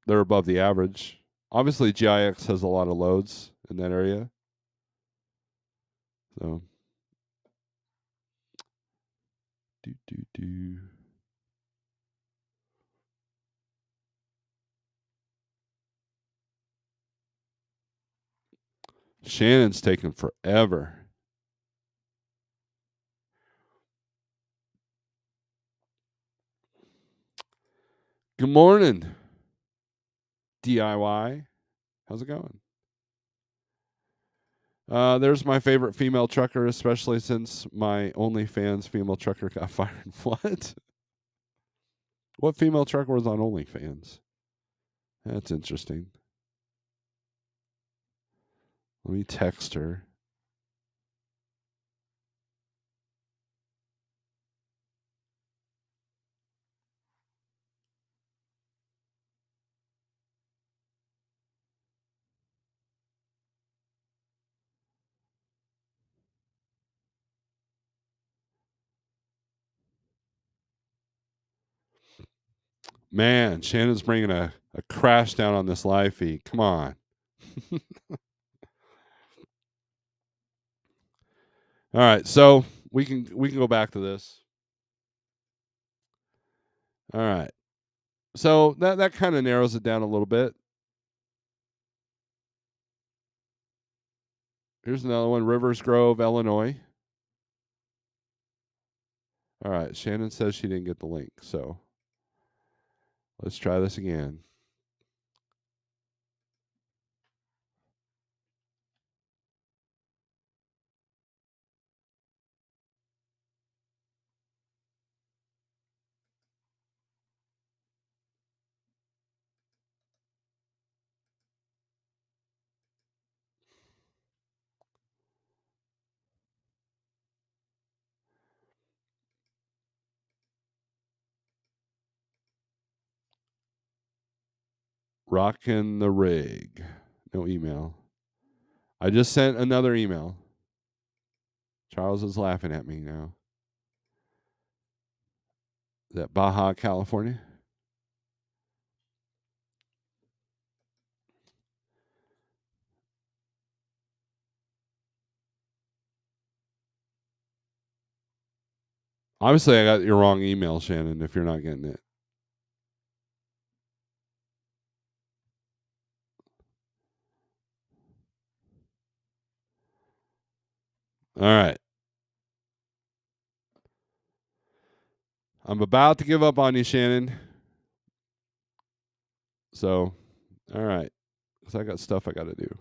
[SPEAKER 1] They're above the average. Obviously, GIX has a lot of loads in that area. So, Shannon's taking forever. Good morning, DIY. How's it going? There's my favorite female trucker, especially since my OnlyFans female trucker got fired. What? What female trucker was on OnlyFans? That's interesting. Let me text her. Man, Shannon's bringing a crash down on this live feed. Come on. All right, so we can go back to this. All right. So that kind of narrows it down a little bit. Here's another one, Rivers Grove, Illinois. All right, Shannon says she didn't get the link, so let's try this again. Rockin' the rig. No email. I just sent another email. Charles is laughing at me now. that Baja, California? Obviously, I got your wrong email, Shannon, if you're not getting it. All right. I'm about to give up on you, Shannon. So, all right. Because I got stuff I got to do.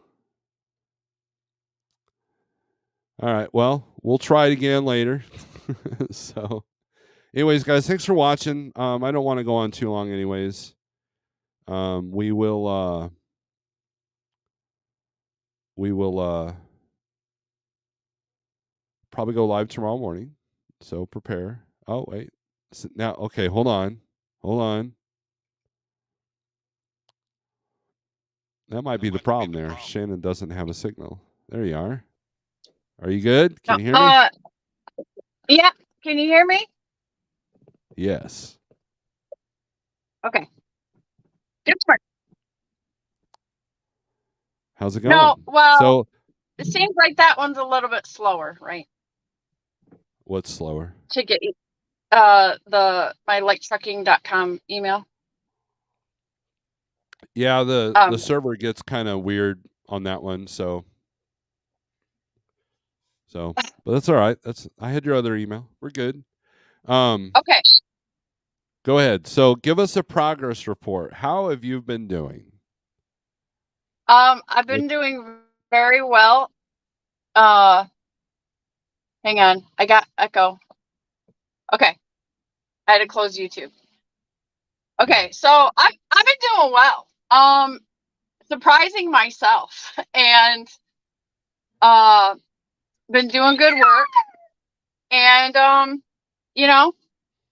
[SPEAKER 1] All right. Well, we'll try it again later. So, anyways, guys, thanks for watching. I don't want to go on too long, anyways. We will probably go live tomorrow morning. So prepare. Oh, wait. So now, okay, hold on. Hold on. That might be the problem there. Shannon doesn't have a signal. There you are. Are you good? Can you hear me?
[SPEAKER 2] Yeah. Can you hear me?
[SPEAKER 1] Yes.
[SPEAKER 2] Okay. Different.
[SPEAKER 1] How's it going?
[SPEAKER 2] No, well,
[SPEAKER 1] So
[SPEAKER 2] it seems like that one's a little bit slower, right?
[SPEAKER 1] what's slower?
[SPEAKER 2] To get my lighttrucking.com email.
[SPEAKER 1] Yeah, the server gets kind of weird on that one, so but that's all right. I had your other email. We're good.
[SPEAKER 2] Okay.
[SPEAKER 1] Go ahead. So give us a progress report. How have you been doing?
[SPEAKER 2] I've been doing very well. Hang on. I got echo. Okay. I had to close YouTube. Okay, so I've been doing well. Surprising myself and been doing good work and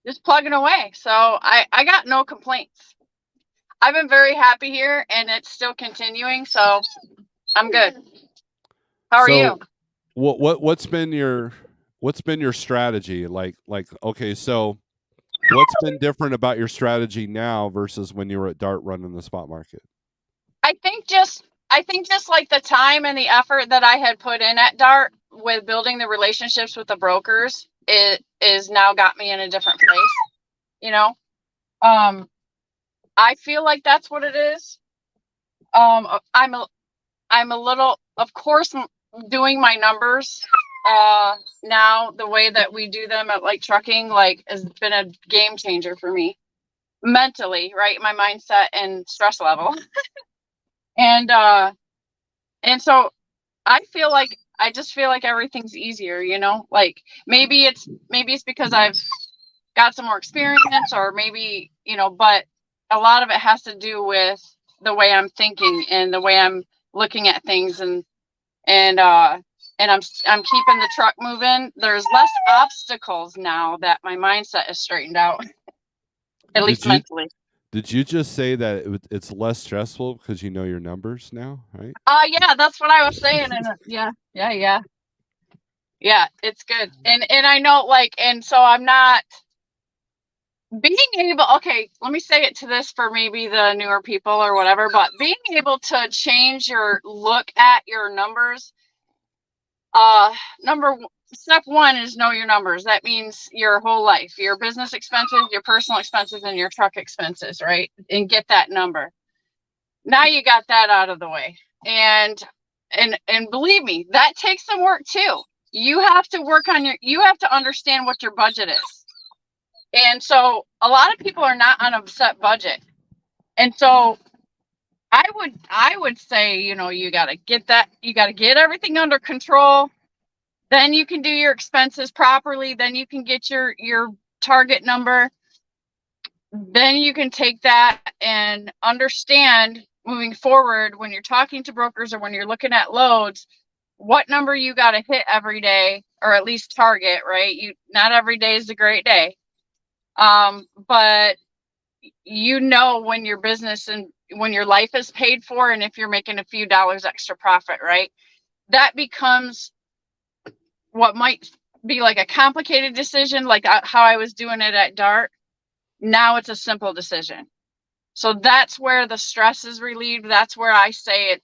[SPEAKER 2] just plugging away. So I got no complaints. I've been very happy here and it's still continuing, so I'm good. How are you?
[SPEAKER 1] What's been your strategy? Like okay, so what's been different about your strategy now versus when you were at Dart running the spot market?
[SPEAKER 2] I think just like the time and the effort that I had put in at Dart with building the relationships with the brokers, it is now got me in a different place. I feel like that's what it is. I'm a little, of course, doing my numbers now the way that we do them at Light Trucking has been a game changer for me mentally, right? My mindset and stress level. and so I just feel like everything's easier, like maybe it's because I've got some more experience, or maybe, but a lot of it has to do with the way I'm thinking and the way I'm looking at things, and I'm keeping the truck moving. There's less obstacles now that my mindset is straightened out, at least mentally.
[SPEAKER 1] Did you just say that it's less stressful because you know your numbers now, right?
[SPEAKER 2] Yeah, that's what I was saying. And yeah, it's good. And I know, and so I'm not being able, okay, let me say it to this for maybe the newer people or whatever, but being able to change your look at your numbers. Step one is know your numbers. That means your whole life, your business expenses, your personal expenses, and your truck expenses, right? And get that number. Now you got that out of the way. And believe me, that takes some work too. You have to work on you have to understand what your budget is. And so a lot of people are not on a set budget. And so I would say, you got to get everything under control. Then you can do your expenses properly. Then you can get your target number. Then you can take that and understand moving forward when you're talking to brokers or when you're looking at loads, what number you got to hit every day, or at least target, right? Not every day is a great day. But when your business and when your life is paid for, and if you're making a few dollars extra profit, right? That becomes what might be like a complicated decision, like how I was doing it at Dart. Now it's a simple decision. So that's where the stress is relieved. That's where I say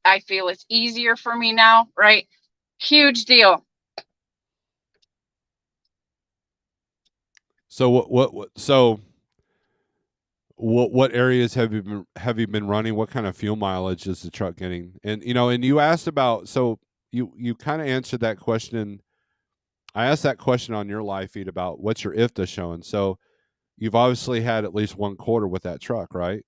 [SPEAKER 2] I feel it's easier for me now, right? Huge deal.
[SPEAKER 1] So what areas have you been running? What kind of fuel mileage is the truck getting? And and you asked about, so you kind of answered that question. I asked that question on your live feed about what's your IFTA showing. So you've obviously had at least one quarter with that truck, right?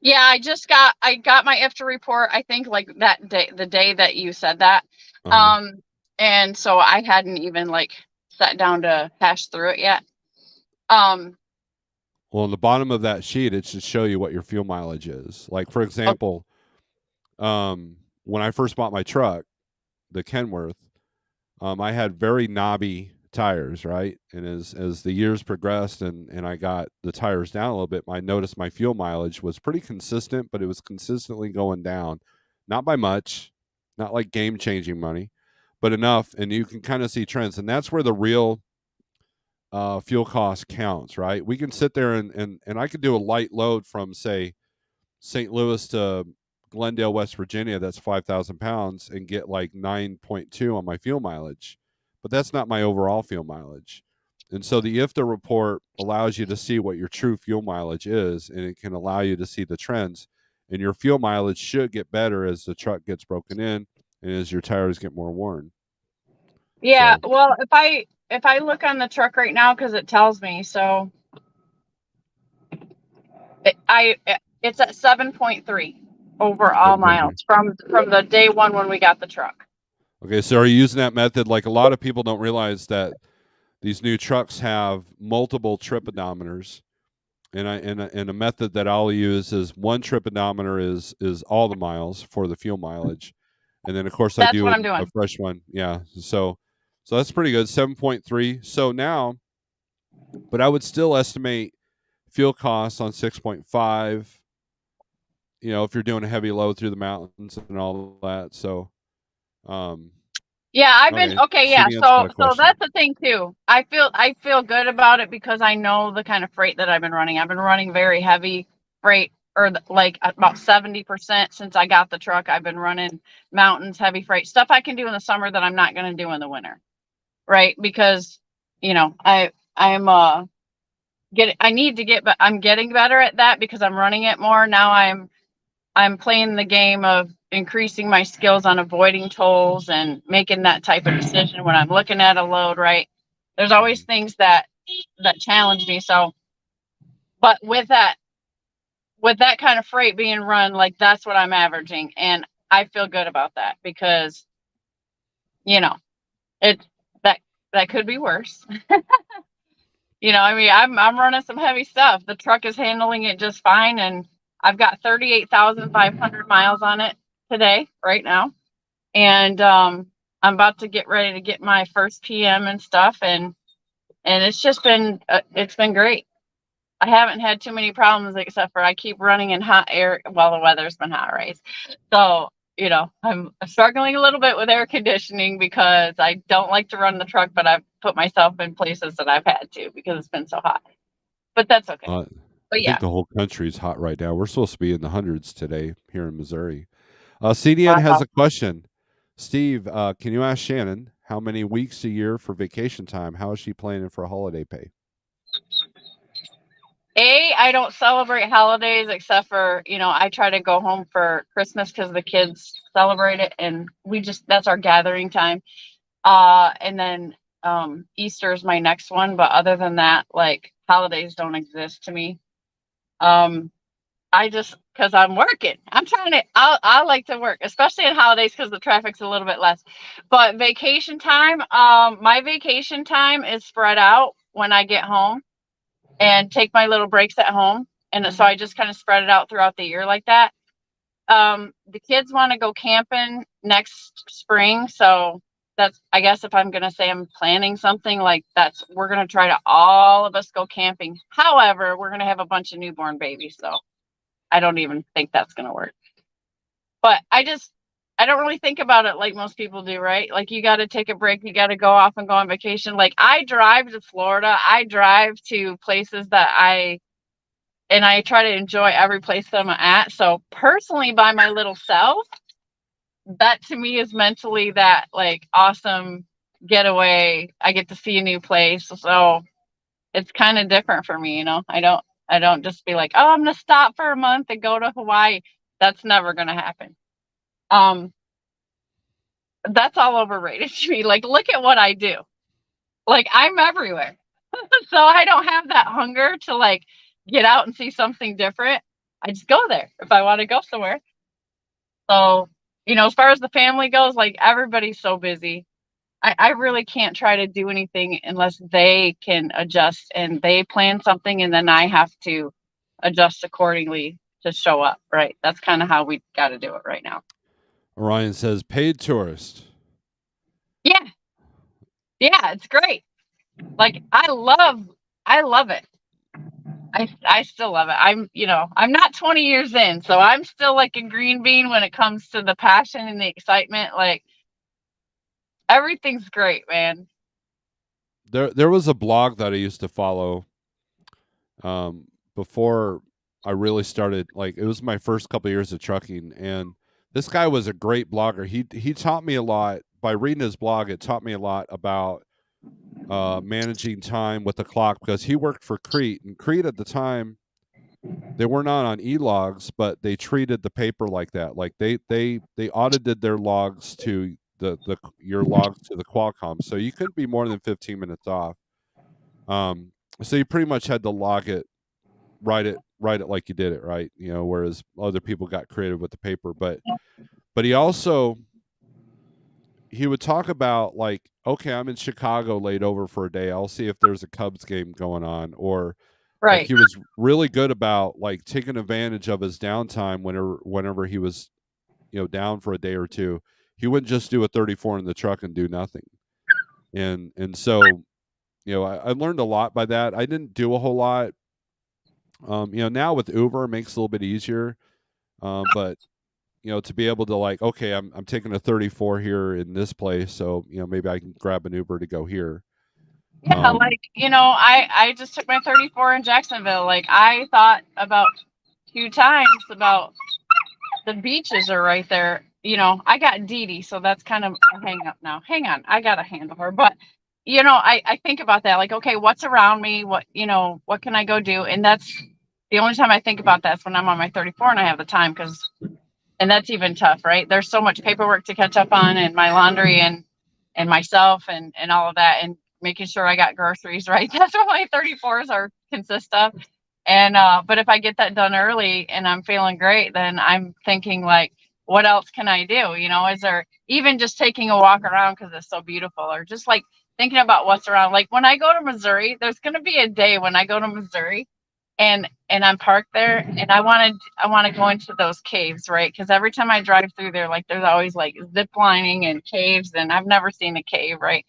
[SPEAKER 2] Yeah, I got my IFTA report, I think like that day, the day that you said that.
[SPEAKER 1] Uh-huh.
[SPEAKER 2] Um, and so I hadn't even like sat down to hash through it yet. Um,
[SPEAKER 1] Well, on the bottom of that sheet, it should show you what your fuel mileage is. Like, for
[SPEAKER 2] oh,
[SPEAKER 1] example, when I first bought my truck, the Kenworth, I had very knobby tires, right? And as the years progressed and I got the tires down a little bit, I noticed my fuel mileage was pretty consistent, but it was consistently going down, not by much, not like game changing money, but enough. And you can kind of see trends, and that's where the real fuel cost counts, right? We can sit there and I could do a light load from, say, St. Louis to Glendale, West Virginia, that's 5,000 pounds, and get like 9.2 on my fuel mileage. But that's not my overall fuel mileage. And so the IFTA report allows you to see what your true fuel mileage is, and it can allow you to see the trends. And your fuel mileage should get better as the truck gets broken in and as your tires get more worn.
[SPEAKER 2] yeah,
[SPEAKER 1] So,
[SPEAKER 2] well, if I look on the truck right now, because it tells me, so it's at 7.3 overall miles
[SPEAKER 1] 7.3.
[SPEAKER 2] from the day one when we got the truck.
[SPEAKER 1] Okay, so are you using that method? Like, a lot of people don't realize that these new trucks have multiple trip odometers, and a method that I'll use is one trip odometer is all the miles for the fuel mileage, and then of course I
[SPEAKER 2] That's
[SPEAKER 1] do
[SPEAKER 2] what I'm
[SPEAKER 1] a
[SPEAKER 2] doing.
[SPEAKER 1] fresh one. Yeah, so that's pretty good. 7.3. So now, but I would still estimate fuel costs on 6.5. If you're doing a heavy load through the mountains and all that. So, um,
[SPEAKER 2] Yeah, I've been
[SPEAKER 1] okay.
[SPEAKER 2] okay, yeah.
[SPEAKER 1] CDN's got
[SPEAKER 2] So
[SPEAKER 1] a
[SPEAKER 2] so
[SPEAKER 1] question.
[SPEAKER 2] that's the thing too. I feel good about it because I know the kind of freight that I've been running. I've been running very heavy freight or like about 70% since I got the truck. I've been running mountains, heavy freight, stuff I can do in the summer that I'm not going to do in the winter, right? Because I'm I need to get, but I'm getting better at that because I'm running it more. Now I'm playing the game of increasing my skills on avoiding tolls and making that type of decision when I'm looking at a load, right? There's always
[SPEAKER 1] Mhm.
[SPEAKER 2] things that challenge me. So, but with that kind of freight being run, like that's what I'm averaging, and I feel good about that because you know it that that could be worse. I mean, I'm running some heavy stuff. The truck is handling it just fine, and I've got 38,500 miles on it today, right now. And I'm about to get ready to get my first PM and stuff, and it's been great. I haven't had too many problems except for I keep running in hot air. Well, the weather's been hot, right? So I'm struggling a little bit with air conditioning because I don't like to run the truck, but I've put myself in places that I've had to because it's been so hot. But that's okay.
[SPEAKER 1] Uh, I
[SPEAKER 2] But
[SPEAKER 1] think
[SPEAKER 2] yeah,
[SPEAKER 1] the whole country is hot right now. We're supposed to be in the hundreds today here in Missouri. CDN has
[SPEAKER 2] wow.
[SPEAKER 1] a question. Steve, can you ask Shannon how many weeks a year for vacation time? How is she planning for holiday pay?
[SPEAKER 2] I don't celebrate holidays except for, I try to go home for Christmas because the kids celebrate it and that's our gathering time. And then Easter is my next one. But other than that, like holidays don't exist to me. Um, I just, because I'm working, I like to work, especially in holidays because the traffic's a little bit less. But vacation time, my vacation time is spread out when I get home and take my little breaks at home. And so I just kind of spread it out throughout the year like that. The kids want to go camping next spring. So that's, I guess, if I'm going to say I'm planning something like we're going to try to all of us go camping. However, we're going to have a bunch of newborn babies. So I don't even think that's going to work. But I don't really think about it like most people do, right? Like you got to take a break, you got to go off and go on vacation. Like I drive to Florida, I drive to places and I try to enjoy every place that I'm at. So personally, by my little self, that to me is mentally that like awesome getaway. I get to see a new place. So it's kind of different for me, you know. I don't just be like, oh, I'm gonna stop for a month and go to Hawaii. That's never gonna happen. Um, that's all overrated to me. Like, look at what I do. Like, I'm everywhere. So I don't have that hunger to like get out and see something different. I just go there if I want to go somewhere. So, as far as the family goes, like everybody's so busy. I really can't try to do anything unless they can adjust and they plan something and then I have to adjust accordingly to show up, right? That's kind of how we got to do it right now.
[SPEAKER 1] Orion says paid tourist.
[SPEAKER 2] Yeah. Yeah, it's great. Like I love it. I still love it. I'm not 20 years in, so I'm still like a green bean when it comes to the passion and the excitement. Like everything's great, man.
[SPEAKER 1] There was a blog that I used to follow before I really started. Like it was my first couple of years of trucking, and this guy was a great blogger. He taught me a lot by reading his blog. It taught me a lot about managing time with the clock because he worked for Crete, and Crete at the time they were not on e-logs, but they treated the paper like that. Like they audited their logs to the your logs to the Qualcomm, so you couldn't be more than 15 minutes off. Um, so you pretty much had to log it, write it like you did it, right? Whereas other people got creative with the paper, but he would talk about like, okay, I'm in Chicago laid over for a day. I'll see if there's a Cubs game going on, or like
[SPEAKER 2] Right.
[SPEAKER 1] he was really good about like taking advantage of his downtime whenever he was down for a day or two. He wouldn't just do a 34 in the truck and do nothing. And so I learned a lot by that. I didn't do a whole lot. Now with Uber it makes it a little bit easier. But to be able to like, okay, I'm taking a 34 here in this place, so maybe I can grab an Uber to go here.
[SPEAKER 2] Yeah, like, I just took my 34 in Jacksonville. Like I thought about 2 times about the beaches are right there. I got Dee Dee, so that's kind of a hang up now. Hang on, I gotta handle her. But I think about that, like, okay, what's around me? What can I go do? And that's the only time I think about that's when I'm on my 34 and I have the time and that's even tough, right? There's so much paperwork to catch up on and my laundry and myself and all of that and making sure I got groceries, right? That's what my 34s are consist of. And but if I get that done early and I'm feeling great, then I'm thinking like, what else can I do? Is there even just taking a walk around because it's so beautiful, or just like thinking about what's around? Like when I go to Missouri, there's going to be a day when I go to Missouri and I'm parked there and I want to go into those caves, right? Because every time I drive through there, like there's always like zip lining and caves, and I've never seen a cave, right?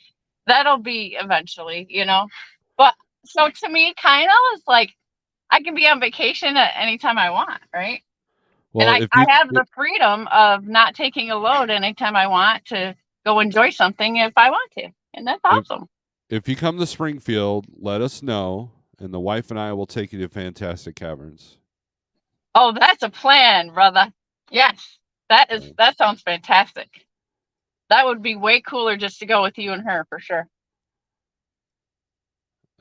[SPEAKER 2] That'll be eventually, But so to me, kind of is like I can be on vacation at any time I want, right? And
[SPEAKER 1] Well,
[SPEAKER 2] I, I have the freedom of not taking a load anytime I want to go enjoy something if I want to. And that's
[SPEAKER 1] if
[SPEAKER 2] awesome.
[SPEAKER 1] if you come to Springfield, let us know, and the wife and I will take you to Fantastic Caverns.
[SPEAKER 2] Oh, that's a plan, brother. Yes. That sounds fantastic. That would be way cooler just to go with you and her for sure.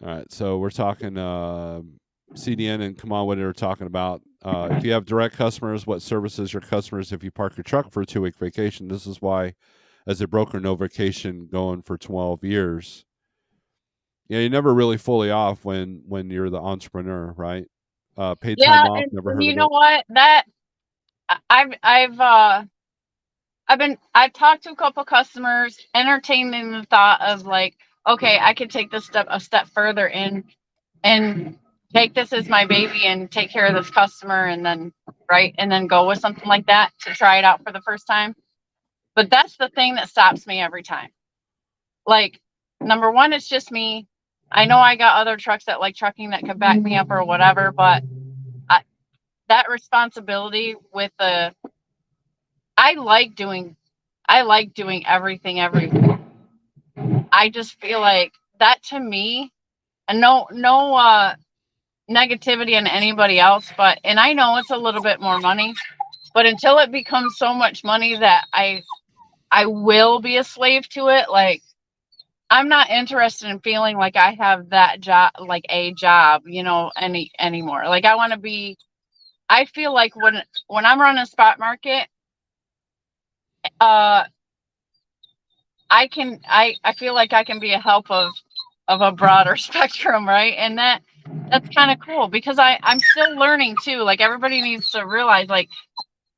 [SPEAKER 1] All right, so we're talking CDN and come on, what are talking about? If you have direct customers, what services your customers if you park your truck for a 2-week vacation? This is why, as a broker, no vacation going for 12 years. You're never really fully off when you're the entrepreneur, right? Paid
[SPEAKER 2] Yeah,
[SPEAKER 1] time off,
[SPEAKER 2] and,
[SPEAKER 1] never
[SPEAKER 2] and
[SPEAKER 1] heard
[SPEAKER 2] you
[SPEAKER 1] of
[SPEAKER 2] know
[SPEAKER 1] it.
[SPEAKER 2] what? That I've talked to a couple customers, entertaining the thought of like, okay, I could take this step a step further and take this as my baby and take care of this customer and then right and then go with something like that to try it out for the first time. But that's the thing that stops me every time. Like, number one, it's just me. I know I got other trucks that like trucking that could back me up or whatever, but I, that responsibility with I like doing everything every I just feel like that to me, and no negativity on anybody else, but and I know it's a little bit more money, but until it becomes so much money that I will be a slave to it, like I'm not interested in feeling like I have that job, like a job, anymore. Like I want to be. I feel like when I'm running a spot market, uh, I feel like I can be a help of a broader spectrum, right? And that's kind of cool because I'm still learning too. Like everybody needs to realize, like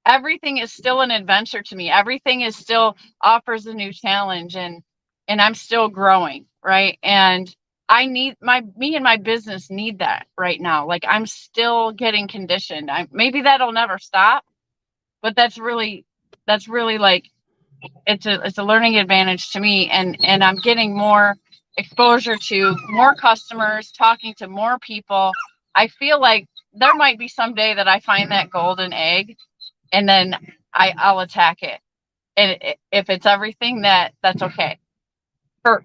[SPEAKER 2] everything is still an adventure to me. Everything is still offers a new challenge, and I'm still growing, right? And I need me and my business need that right now. Like I'm still getting conditioned. Maybe that'll never stop, but that's really like it's a learning advantage to me, and I'm getting more exposure to more customers, talking to more people. I feel like there might be some day that I find that golden egg, and then I'll attack it. And if it's everything, that's okay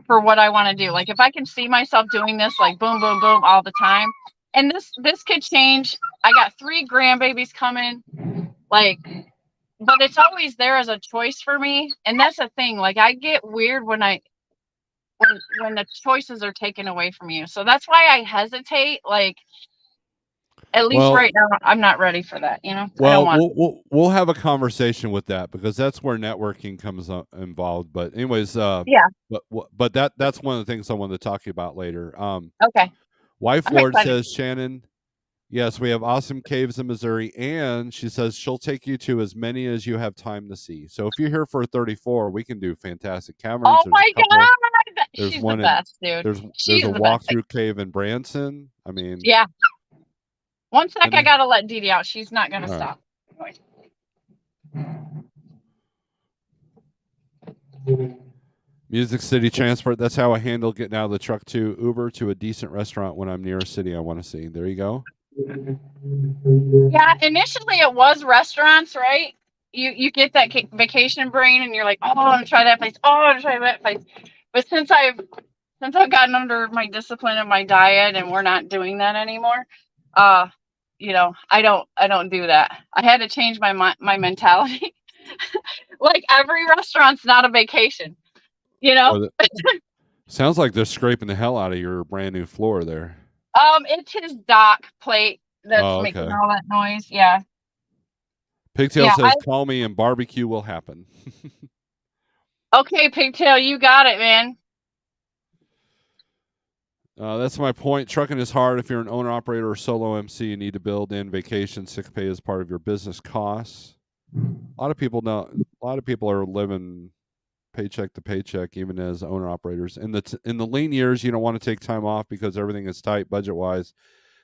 [SPEAKER 2] for what I want to do. Like if I can see myself doing this, like boom, boom, boom, all the time, and this could change. I got 3 grandbabies coming, like, but it's always there as a choice for me. And that's the thing. Like I get weird when the choices are taken away from you. So that's why I hesitate. Like at least
[SPEAKER 1] Well,
[SPEAKER 2] right now, I'm not ready for that. I don't
[SPEAKER 1] well,
[SPEAKER 2] want.
[SPEAKER 1] we'll have a conversation with that because that's where networking comes involved. But anyways,
[SPEAKER 2] Yeah.
[SPEAKER 1] but that's one of the things I wanted to talk to you about later.
[SPEAKER 2] Okay.
[SPEAKER 1] Wife
[SPEAKER 2] I'm
[SPEAKER 1] Lord
[SPEAKER 2] excited.
[SPEAKER 1] says, Shannon, yes, we have awesome caves in Missouri, and she says she'll take you to as many as you have time to see. So if you're here for 34, we can do fantastic caverns.
[SPEAKER 2] Oh
[SPEAKER 1] There's a
[SPEAKER 2] my
[SPEAKER 1] couple.
[SPEAKER 2] god,
[SPEAKER 1] There's
[SPEAKER 2] she's the
[SPEAKER 1] one in
[SPEAKER 2] best, dude.
[SPEAKER 1] there's a
[SPEAKER 2] She's the best. Like,
[SPEAKER 1] walkthrough cave in Branson. I mean,
[SPEAKER 2] yeah. One sec,
[SPEAKER 1] and
[SPEAKER 2] I
[SPEAKER 1] then,
[SPEAKER 2] gotta let Dee Dee out. She's not gonna
[SPEAKER 1] all right.
[SPEAKER 2] stop.
[SPEAKER 1] Music City Transport. That's how I handle getting out of the truck to Uber to a decent restaurant when I'm near a city I want to see. There you go.
[SPEAKER 2] Yeah, initially it was restaurants, right? You get that vacation brain, and you're like, oh, I want to try that place. Oh, I want to try that place. But since I've gotten under my discipline and my diet, and we're not doing that anymore, uh, I don't do that. I had to change my mentality. Like every restaurant's not a vacation, you know.
[SPEAKER 1] Or the, sounds like they're scraping the hell out of your brand new floor there.
[SPEAKER 2] It's his dock plate that's
[SPEAKER 1] Oh,
[SPEAKER 2] making
[SPEAKER 1] okay.
[SPEAKER 2] all that noise. Yeah,
[SPEAKER 1] Pigtail
[SPEAKER 2] yeah.
[SPEAKER 1] says, "Call me and barbecue will happen."
[SPEAKER 2] Okay, Pigtail, you got it, man.
[SPEAKER 1] That's my point. Trucking is hard. If you're an owner, operator, or solo MC, you need to build in vacation, sick pay as part of your business costs. A lot of people know. A lot of people are living paycheck to paycheck, even as owner operators. In the lean years, you don't want to take time off because everything is tight budget wise.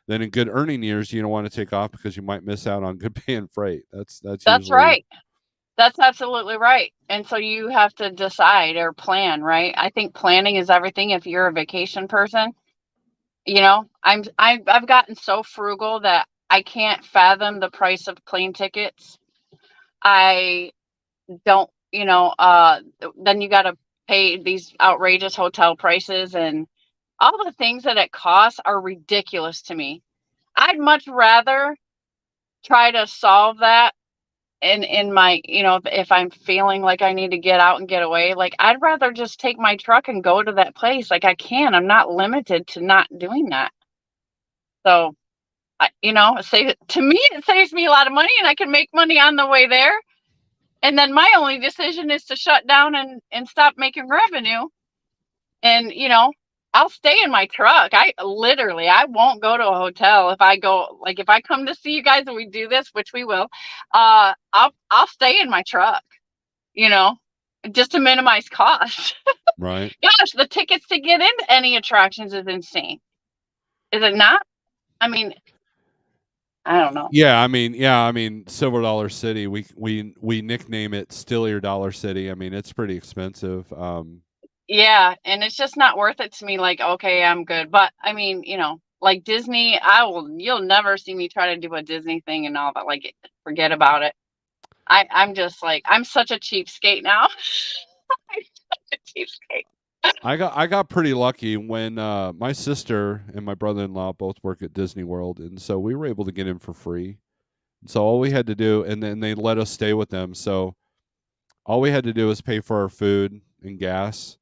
[SPEAKER 1] Then in good earning years, you don't want to take off because you might miss out on good paying freight. That's
[SPEAKER 2] That's
[SPEAKER 1] usually
[SPEAKER 2] right. That's absolutely right. And so you have to decide or plan, right? I think planning is everything if you're a vacation person. I've gotten so frugal that I can't fathom the price of plane tickets. I don't, then you got to pay these outrageous hotel prices, and all the things that it costs are ridiculous to me. I'd much rather try to solve that in my, if I'm feeling like I need to get out and get away, like I'd rather just take my truck and go to that place. Like I'm not limited to not doing that. So it saves me a lot of money, and I can make money on the way there. And then my only decision is to shut down and stop making revenue. And I'll stay in my truck. I won't go to a hotel. If I come to see you guys and we do this, which we will, I'll stay in my truck, you know, just to minimize cost.
[SPEAKER 1] right.
[SPEAKER 2] Gosh, the tickets to get into any attractions is insane. Is it not? I mean, I don't know.
[SPEAKER 1] Silver Dollar City. We nickname it Stillier Dollar City. I mean, it's pretty expensive.
[SPEAKER 2] Yeah, and it's just not worth it to me. Like, okay, I'm good. But I mean, like Disney, you'll never see me try to do a Disney thing and all that. Like, forget about it. I'm just like, I'm such a cheapskate now. I'm such a cheapskate.
[SPEAKER 1] I got pretty lucky when my sister and my brother-in-law both work at Disney World, and so we were able to get in for free. So all we had to do, and then they let us stay with them. So all we had to do was pay for our food and gas,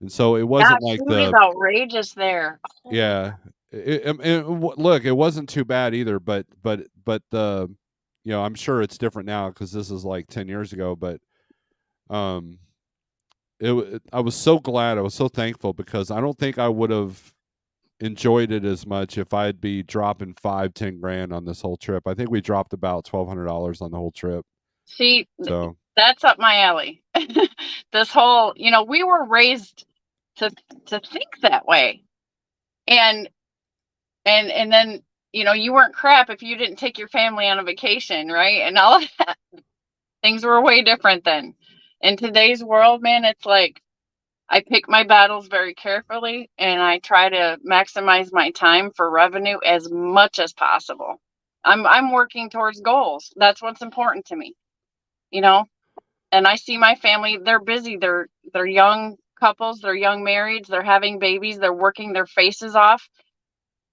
[SPEAKER 1] and so it
[SPEAKER 2] God,
[SPEAKER 1] wasn't like
[SPEAKER 2] food is
[SPEAKER 1] the
[SPEAKER 2] outrageous there. Oh,
[SPEAKER 1] yeah. Look, it wasn't too bad either, but the I'm sure it's different now because this is like 10 years ago, but um, I was so glad, I was so thankful because I don't think I would have enjoyed it as much if I'd be dropping 5-10 grand on this whole trip. I think we dropped about $1,200 on the whole trip.
[SPEAKER 2] see,
[SPEAKER 1] So
[SPEAKER 2] that's up my alley. This whole, we were raised to think that way, and then you weren't crap if you didn't take your family on a vacation, right? And all of that. Things were way different then. In today's world, man, it's like I pick my battles very carefully and I try to maximize my time for revenue as much as possible. I'm working towards goals. That's what's important to me, you know. And I see my family, they're busy. They're young couples, they're young marrieds, they're having babies, they're working their faces off,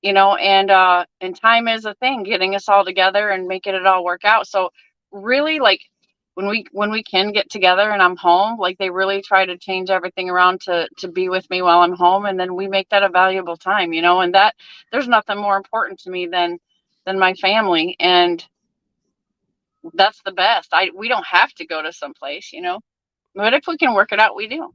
[SPEAKER 2] and time is a thing, getting us all together and making it all work out. So really, like, when we can get together and I'm home, like, they really try to change everything around to be with me while I'm home, and then we make that a valuable time, and that there's nothing more important to me than my family, and that's the best. We don't have to go to some place, but if we can work it out, we do.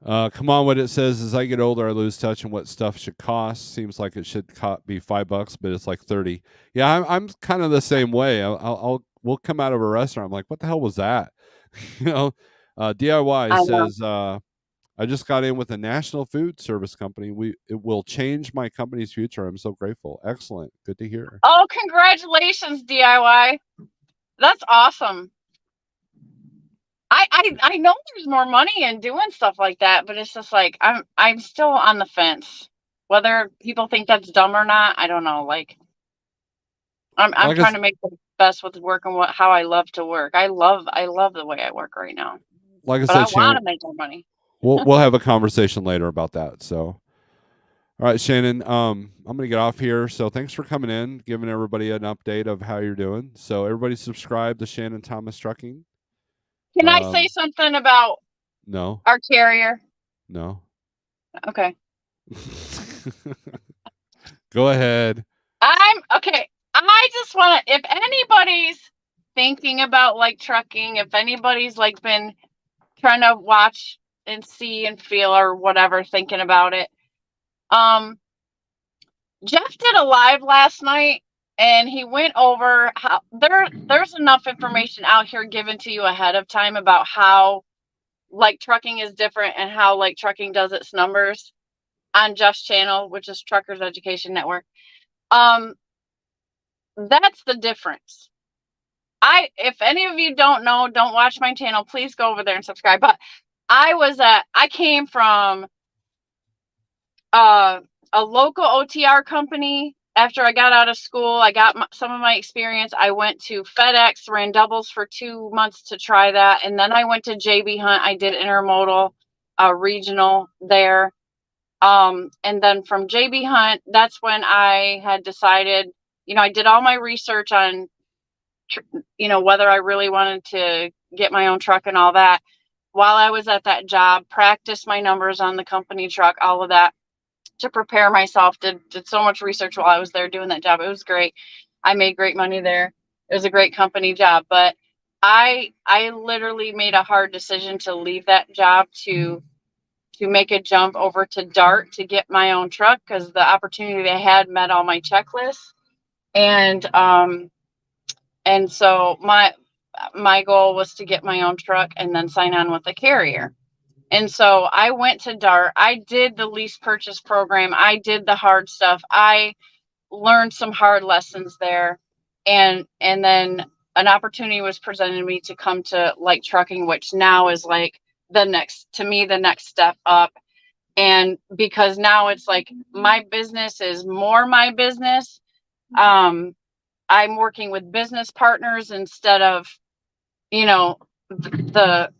[SPEAKER 1] come on, what it says, as I get older, I lose touch on what stuff should cost. Seems like it should be $5, but it's like 30. Yeah, I'm kind of the same way. We'll come out of a restaurant. I'm like, what the hell was that? you know, DIY
[SPEAKER 2] I know.
[SPEAKER 1] says, I just got in with a national food service company. It will change my company's future. I'm so grateful. Excellent. Good to hear.
[SPEAKER 2] Oh, congratulations, DIY. That's awesome. I know there's more money in doing stuff like that, but it's just like I'm still on the fence. Whether people think that's dumb or not, I don't know. Like, I'm
[SPEAKER 1] Like I,
[SPEAKER 2] trying to make the best with work and how I love to work. I love the way I work right now,
[SPEAKER 1] like I
[SPEAKER 2] but I
[SPEAKER 1] said,
[SPEAKER 2] want
[SPEAKER 1] Shannon,
[SPEAKER 2] to make more money.
[SPEAKER 1] we'll have a conversation later about that. So, all right, Shannon, I'm gonna get off here. So thanks for coming in, giving everybody an update of how you're doing. So everybody subscribe to Shannon Thomas Trucking.
[SPEAKER 2] Can I say
[SPEAKER 1] Um,
[SPEAKER 2] something about
[SPEAKER 1] no,
[SPEAKER 2] our carrier?
[SPEAKER 1] no.
[SPEAKER 2] Okay.
[SPEAKER 1] Go ahead.
[SPEAKER 2] I'm okay. I just want to, if anybody's thinking about like trucking, if anybody's like been trying to watch and see and feel or whatever, thinking about it. Jeff did a live last night and he went over how there's enough information out here given to you ahead of time about how like trucking is different and how like trucking does its numbers on Jeff's channel, which is Truckers Education Network. That's the difference. If any of you don't know, don't watch my channel, please go over there and subscribe. But I came from a local OTR company. After I got out of school, I got some of my experience. I went to FedEx, ran doubles for 2 months to try that. And then I went to JB Hunt. I did intermodal, regional there. And then from JB Hunt, that's when I had decided, I did all my research on, whether I really wanted to get my own truck and all that. While I was at that job, practiced my numbers on the company truck, all of that to prepare myself. Did so much research while I was there doing that job. It was great. I made great money there. It was a great company job, but I literally made a hard decision to leave that job to make a jump over to Dart to get my own truck because the opportunity they had met all my checklists. And so my goal was to get my own truck and then sign on with a carrier. And so I went to Dart. I did the lease purchase program. I did the hard stuff. I learned some hard lessons there. And then an opportunity was presented to me to come to Light Trucking, which now is like the next step up. And because now it's like my business is more my business. I'm working with business partners instead of you know, the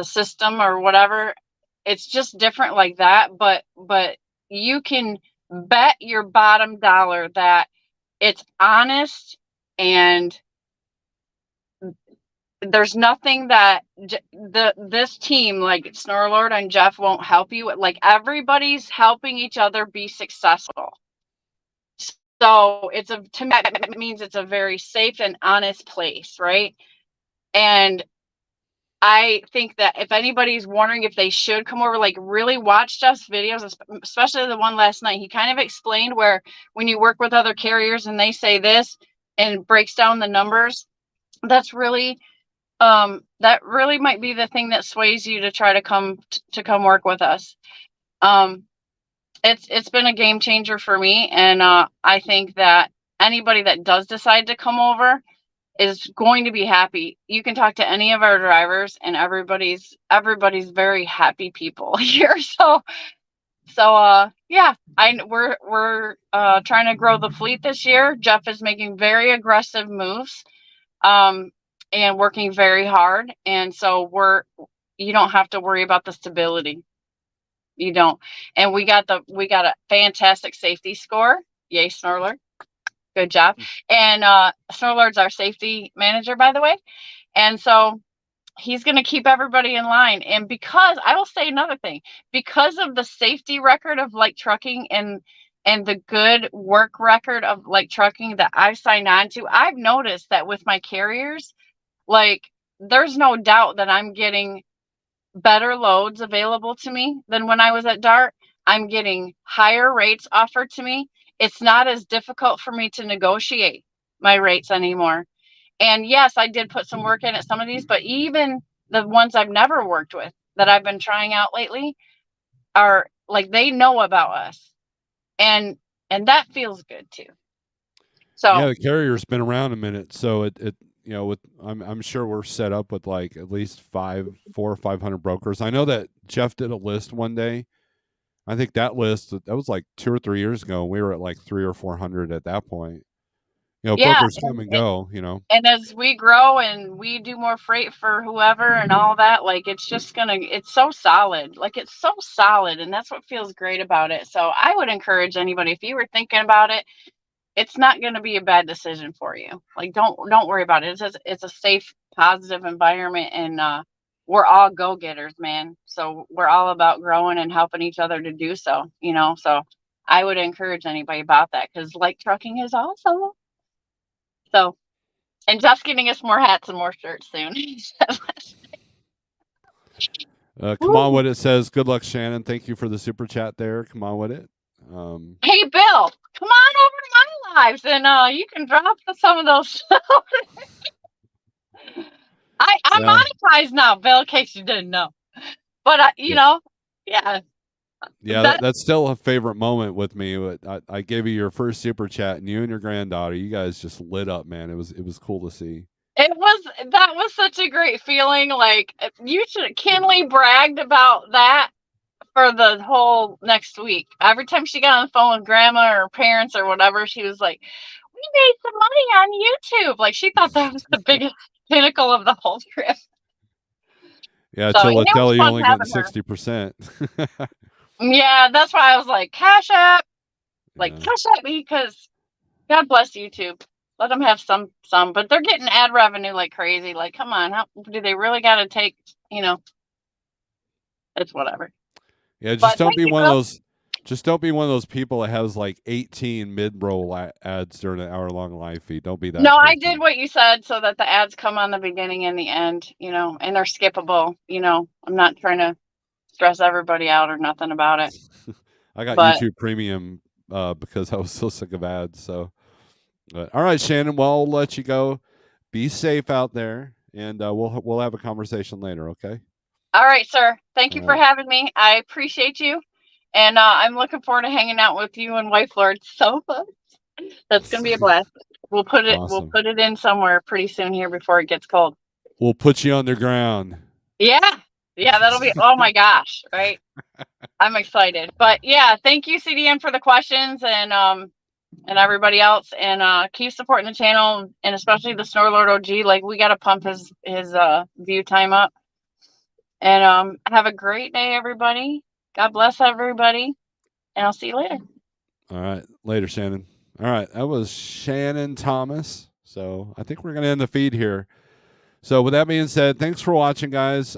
[SPEAKER 2] system or whatever. It's just different like that. But you can bet your bottom dollar that it's honest, and there's nothing that this team like Snorelord and Jeff won't help you. Like, everybody's helping each other be successful. So to me, that means it's a very safe and honest place, right? And I think that if anybody's wondering if they should come over, like, really watch Jeff's videos, especially the one last night. He kind of explained where when you work with other carriers and they say this and breaks down the numbers, that's really that really might be the thing that sways you to try to come work with us. It's been a game changer for me, and I think that anybody that does decide to come over is going to be happy. You can talk to any of our drivers, and everybody's very happy people here. So yeah, we're trying to grow the fleet this year. Jeff is making very aggressive moves, and working very hard, and so you don't have to worry about the stability. You don't. And we got a fantastic safety score. Yay, Snorelord. Good job. And Snorelord's our safety manager, by the way. And so he's going to keep everybody in line. And because I will say another thing, because of the safety record of Like Trucking and the good work record of Like Trucking that I've signed on to, I've noticed that with my carriers, like, there's no doubt that I'm getting better loads available to me than when I was at Dart. I'm getting higher rates offered to me. It's not as difficult for me to negotiate my rates anymore. And yes, I did put some work in at some of these, but even the ones I've never worked with that I've been trying out lately are like, they know about us. And that feels good too. So
[SPEAKER 1] Yeah, the carrier's been around a minute, so it with I'm sure we're set up with like at least 400 or 500 brokers. I know that Jeff did a list one day. I think that list that was like 2 or 3 years ago. We were at like 300 or 400 at that point.
[SPEAKER 2] yeah,
[SPEAKER 1] Brokers come and go.
[SPEAKER 2] and as we grow and we do more freight for whoever and all that, like, it's so solid. Like, it's so solid, and that's what feels great about it. So I would encourage anybody, if you were thinking about it, it's not going to be a bad decision for you. Like, don't worry about it. It's a safe, positive environment, and we're all go-getters, man. So we're all about growing and helping each other to do so, so I would encourage anybody about that, because Like Trucking is awesome. So, and Jeff's getting us more hats and more shirts soon.
[SPEAKER 1] Come on with it says, good luck, Shannon. Thank you for the super chat there. Come on with it.
[SPEAKER 2] Hey, Bill, come on over to my lives, and you can drop some of those. I'm monetized now, Bill, in case you didn't know. But yeah.
[SPEAKER 1] Yeah, that's still a favorite moment with me. I gave you your first super chat, and you and your granddaughter, you guys just lit up, man. It was cool to see.
[SPEAKER 2] That was such a great feeling. Like, Kinley bragged about that for the whole next week. Every time she got on the phone with grandma or parents or whatever, she was like, "We made some money on YouTube." Like, she thought that was the biggest pinnacle of the whole trip.
[SPEAKER 1] Yeah, till it tell you only getting 60%.
[SPEAKER 2] Yeah, that's why I was like, Cash App, Cash App me, because God bless YouTube. Let them have some, but they're getting ad revenue like crazy. Like, come on, how do they really got to take? It's whatever.
[SPEAKER 1] Yeah, just don't be one of those. Just don't be one of those people that has like 18 mid-roll ads during an hour-long live feed. Don't be that.
[SPEAKER 2] No, person. I did what you said so that the ads come on the beginning and the end, and they're skippable. I'm not trying to stress everybody out or nothing about it.
[SPEAKER 1] I got YouTube Premium because I was so sick of ads. So, all right, Shannon. Well, I'll let you go. Be safe out there, and we'll have a conversation later. Okay.
[SPEAKER 2] All right, sir. Thank you for having me. I appreciate you, and I'm looking forward to hanging out with you and Wife Lord so much. That's gonna be a blast. We'll put it. Awesome. We'll put it in somewhere pretty soon here before it gets cold.
[SPEAKER 1] We'll put you underground.
[SPEAKER 2] Yeah, that'll be. Oh my gosh, right? I'm excited. But yeah, thank you, CDM, for the questions, and and everybody else, and keep supporting the channel, and especially the Snorelord OG. Like, we got to pump his view time up. And have a great day, everybody. God bless everybody, and I'll see you later.
[SPEAKER 1] All right. Later, Shannon. All right. That was Shannon Thomas. So I think we're going to end the feed here. So with that being said, thanks for watching, guys.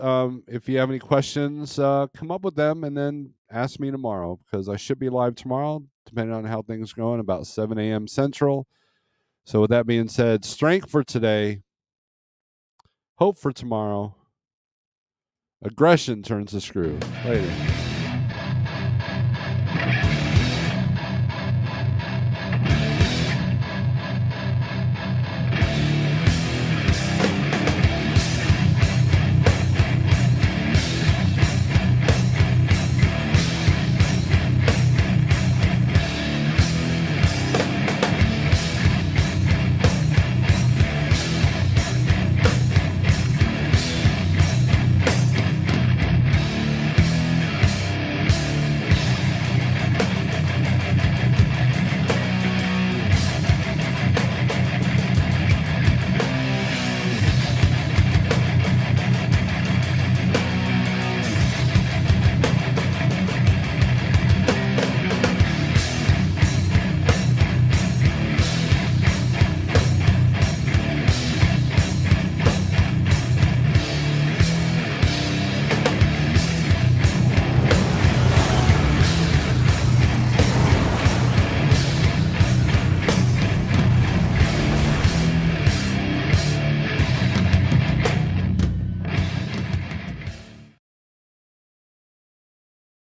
[SPEAKER 1] If you have any questions, come up with them and then ask me tomorrow, because I should be live tomorrow, depending on how things are going, about 7 a.m. Central. So with that being said, strength for today, hope for tomorrow, aggression turns the screw. Later.